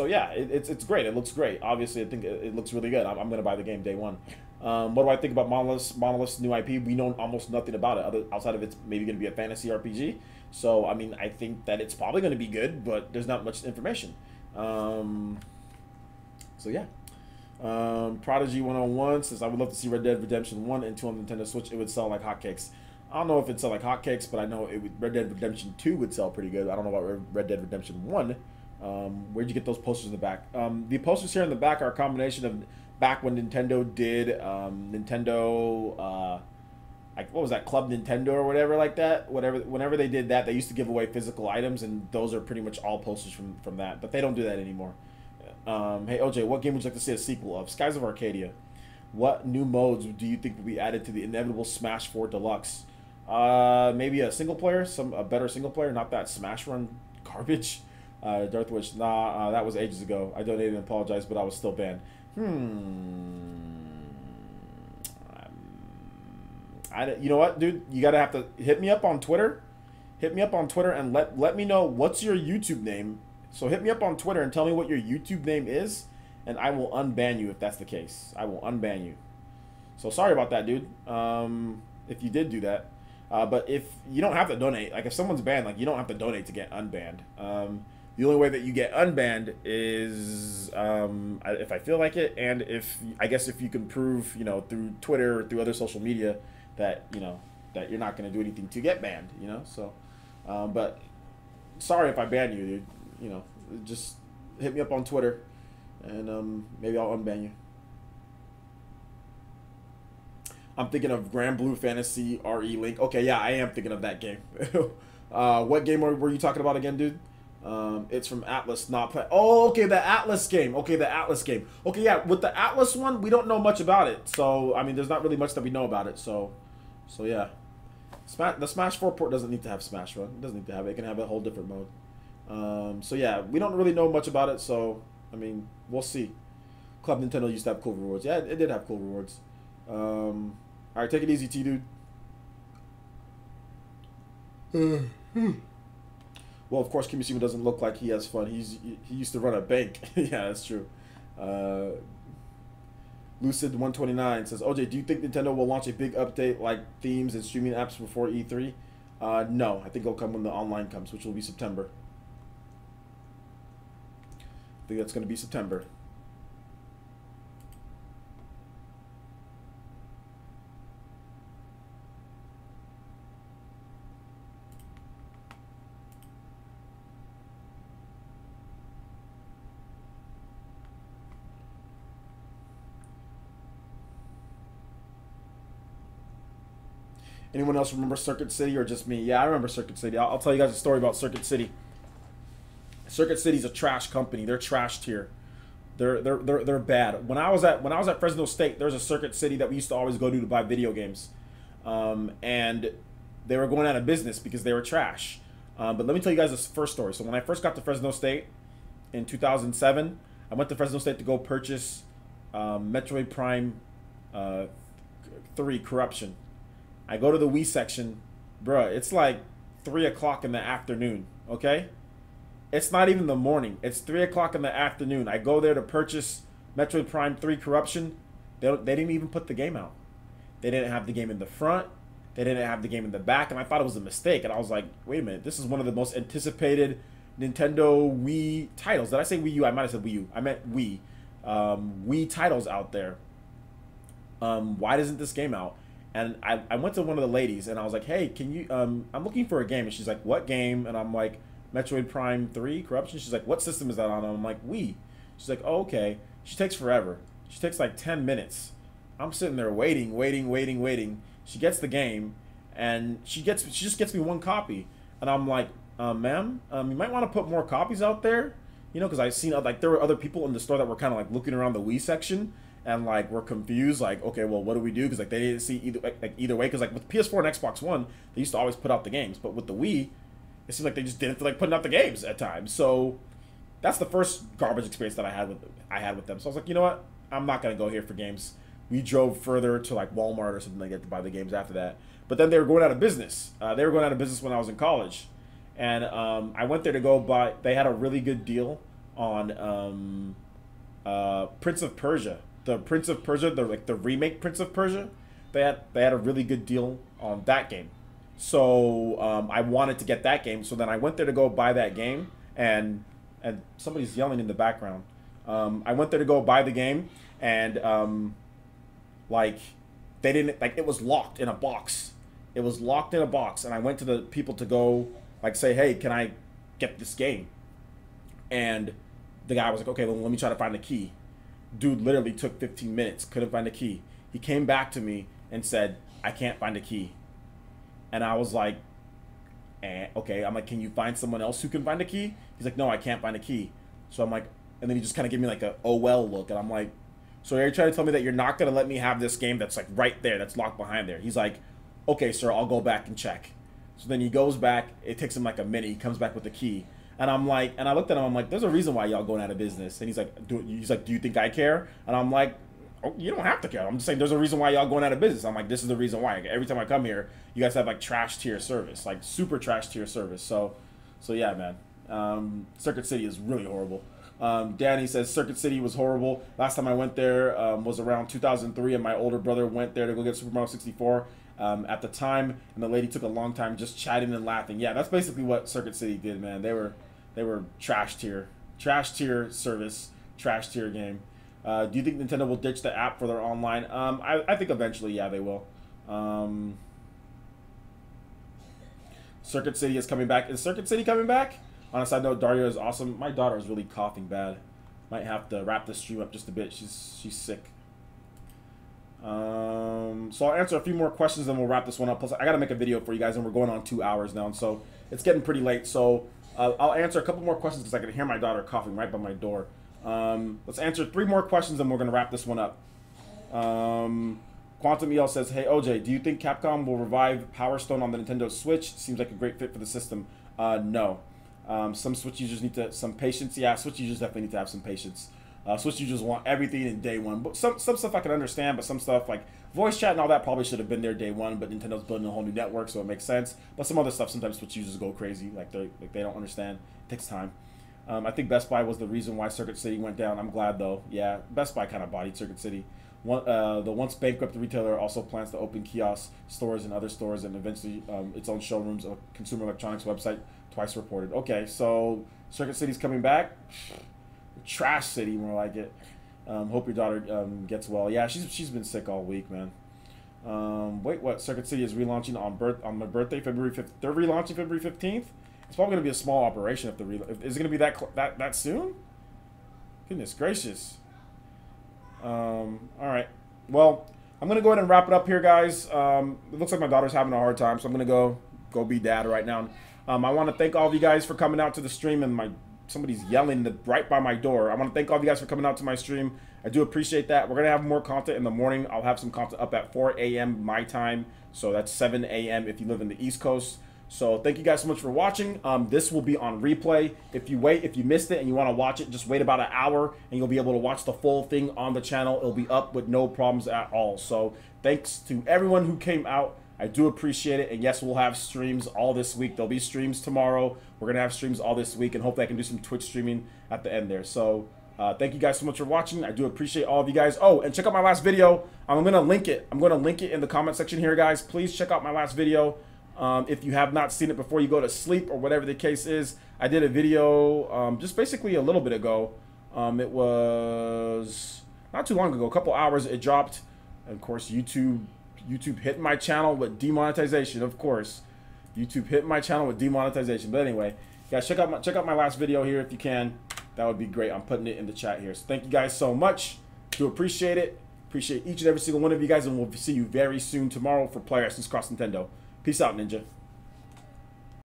yeah, it's great. It looks great. Obviously, I think it looks really good. I'm gonna buy the game day one. What do I think about Monolith's new IP? We know almost nothing about it, outside of it's maybe going to be a fantasy RPG. So, I mean, I think that it's probably going to be good, but there's not much information. So, yeah. Prodigy 101 says, I would love to see Red Dead Redemption 1 and 2 on the Nintendo Switch. It would sell like hotcakes. I don't know if it'd sell like hotcakes, but I know Red Dead Redemption 2 would sell pretty good. I don't know about Red Dead Redemption 1. Where'd you get those posters in the back? The posters here in the back are a combination of back when Nintendo did like, what was that, Club Nintendo or whatever like that. Whenever they did that, they used to give away physical items, and those are pretty much all posters from that. But they don't do that anymore. Hey OJ, what game would you like to see a sequel of? Skies of Arcadia. What new modes do you think will be added to the inevitable Smash 4 Deluxe? Maybe a single player, a better single player, not that Smash Run garbage. Darth Witch, nah, that was ages ago. I donated and apologized, but I was still banned. You know what, dude? You gotta have to hit me up on Twitter. Hit me up on Twitter and let me know what's your YouTube name. So hit me up on Twitter and tell me what your YouTube name is, and I will unban you if that's the case. I will unban you. So sorry about that, dude. If you did do that. But if you don't have to donate, like if someone's banned, like you don't have to donate to get unbanned. The only way that you get unbanned is if I feel like it, and if I guess if you can prove, you know, through Twitter or through other social media that, you know, that you're not going to do anything to get banned, you know. So, but sorry if I ban you, dude. You know, just hit me up on Twitter, and maybe I'll unban you. I'm thinking of Grand Blue Fantasy RE Link. Okay, yeah, I am thinking of that game. What game were you talking about again, dude? It's from Atlas, not play. Oh, okay, the Atlas game. Okay, the Atlas game. Okay, yeah, with the Atlas one, we don't know much about it. So, I mean, there's not really much that we know about it. So yeah. The Smash 4 port doesn't need to have Smash Run. It doesn't need to have it. It can have a whole different mode. So yeah, we don't really know much about it. So, I mean, we'll see. Club Nintendo used to have cool rewards. Yeah, it did have cool rewards. Alright, take it easy, T-Dude. Well, of course, Kimishima doesn't look like he has fun. He used to run a bank. Yeah, that's true. Lucid129 says, OJ, do you think Nintendo will launch a big update like themes and streaming apps before E3? No, I think it'll come when the online comes, which will be September. I think that's going to be September. Anyone else remember Circuit City or just me? Yeah, I remember Circuit City. I'll tell you guys a story about Circuit City. Circuit City's a trash company. They're trashed here. They're bad. When I was at Fresno State, there was a Circuit City that we used to always go to buy video games, and they were going out of business because they were trash. But let me tell you guys this first story. So when I first got to Fresno State in 2007, I went to Fresno State to go purchase Metroid Prime 3 Corruption. I go to the Wii section, bruh, it's like 3 o'clock in the afternoon, okay? It's not even the morning. It's 3 o'clock in the afternoon. I go there to purchase Metroid Prime 3 Corruption. They didn't even put the game out. They didn't have the game in the front. They didn't have the game in the back, and I thought it was a mistake. And I was like, wait a minute, this is one of the most anticipated Nintendo Wii titles. Did I say Wii U? I might have said Wii U. I meant Wii. Wii titles out there. Why isn't this game out? And I went to one of the ladies, and I was like, hey, can you, I'm looking for a game. And she's like, what game? And I'm like, Metroid Prime 3 Corruption. She's like, what system is that on? And I'm like, Wii. She's like, oh, okay. She takes forever. She takes like 10 minutes. I'm sitting there waiting. She gets the game, and she just gets me one copy. And I'm like, ma'am, you might want to put more copies out there. You know, because I've seen, like, there were other people in the store that were kind of like looking around the Wii section. And like we're confused, like, okay, well, what do we do? Because like they didn't see either way. Because like with PS4 and Xbox One, they used to always put out the games, but with the Wii, it seemed like they just didn't feel like putting out the games at times. So that's the first garbage experience that I had with them. So I was like, you know what? I'm not gonna go here for games. We drove further to like Walmart or something like that to buy the games after that. But then they were going out of business. They were going out of business when I was in college, and I went there to go buy. They had a really good deal on Prince of Persia. The Prince of Persia, the remake Prince of Persia, they had a really good deal on that game. So I wanted to get that game. So then I went there to go buy that game, and somebody's yelling in the background. I went there to go buy the game, and like they didn't, like, it was locked in a box. It was locked in a box, and I went to the people to go like say, hey, can I get this game? And the guy was like, okay, well, let me try to find the key. Dude literally took 15 minutes, couldn't find the key. He came back to me and said, I can't find a key. And I was like, okay. I'm like, can you find someone else who can find a key? He's like, no, I can't find a key. So I'm like, and then he just kind of gave me like a oh well look, and I'm like, so are you trying to tell me that you're not gonna let me have this game that's like right there, that's locked behind there? He's like, okay, sir, I'll go back and check. So then he goes back. It takes him like a minute. He comes back with the key, and I'm like, and I looked at him. I'm like, there's a reason why y'all going out of business. And he's like, do you think I care? And I'm like, oh, you don't have to care. I'm just saying there's a reason why y'all going out of business. I'm like, this is the reason why. Every time I come here, you guys have like trash tier service, like super trash tier service. So yeah, man. Circuit City is really horrible. Danny says Circuit City was horrible. Last time I went there was around 2003, and my older brother went there to go get Super Mario 64 at the time, and the lady took a long time just chatting and laughing. Yeah, that's basically what Circuit City did, man. They were trash tier service, trash tier game. Do you think Nintendo will ditch the app for their online? I think eventually, yeah, they will. Circuit City is coming back. Is Circuit City coming back? On a side note, Dario is awesome. My daughter is really coughing bad. Might have to wrap the stream up just a bit. She's sick. So I'll answer a few more questions and we'll wrap this one up. Plus, I got to make a video for you guys, and we're going on 2 hours now, and so it's getting pretty late. So I'll answer a couple more questions because I can hear my daughter coughing right by my door. Let's answer 3 more questions and we're going to wrap this one up. Quantum EL says, hey, OJ, do you think Capcom will revive Power Stone on the Nintendo Switch? Seems like a great fit for the system. No. Some Switch users need some patience. Yeah, Switch users definitely need to have some patience. Switch users want everything in day one. But some stuff I can understand, but some stuff like voice chat and all that probably should have been there day one, but Nintendo's building a whole new network, so it makes sense. But some other stuff, sometimes Switch users go crazy. Like they don't understand. It takes time. I think Best Buy was the reason why Circuit City went down. I'm glad, though. Yeah, Best Buy kind of bodied Circuit City. The once bankrupt retailer also plans to open kiosk stores in other stores and eventually its own showrooms, a consumer electronics website, twice reported. Okay, so Circuit City's coming back. Trash City, more like it. Hope your daughter gets well. Yeah, she's been sick all week, man. Wait, what? Circuit City is relaunching on my birthday, February 5th. They're relaunching February 15th. It's probably gonna be a small operation if is it gonna be that soon? Goodness gracious. All right. Well, I'm gonna go ahead and wrap it up here, guys. It looks like my daughter's having a hard time, so I'm gonna go be dad right now. I want to thank all of you guys for coming out to the stream, and somebody's yelling right by my door. I want to thank all of you guys for coming out to my stream. I do appreciate that. We're gonna have more content in the morning. I'll have some content up at 4 a.m. my time, so that's 7 a.m. if you live in the East Coast. So thank you guys so much for watching. This will be on replay. If you missed it and you want to watch it, just wait about an hour and you'll be able to watch the full thing on the channel. It'll be up with no problems at all. So thanks to everyone who came out. I do appreciate it. And yes, we'll have streams all this week. There'll be streams tomorrow. We're going to have streams all this week, and hopefully I can do some Twitch streaming at the end there. So thank you guys so much for watching. I do appreciate all of you guys. Oh, and check out my last video. I'm going to link it. I'm going to link it in the comment section here, guys. Please check out my last video. If you have not seen it before you go to sleep or whatever the case is, I did a video just basically a little bit ago. It was not too long ago, a couple hours. It dropped. And of course, YouTube hit my channel with demonetization. Of course, YouTube hit my channel with demonetization. But anyway, guys, check out my last video here if you can. That would be great. I'm putting it in the chat here. So thank you guys so much. Do appreciate it. Appreciate each and every single one of you guys, and we'll see you very soon tomorrow for PlayerEssence Cross Nintendo. Peace out, Ninja.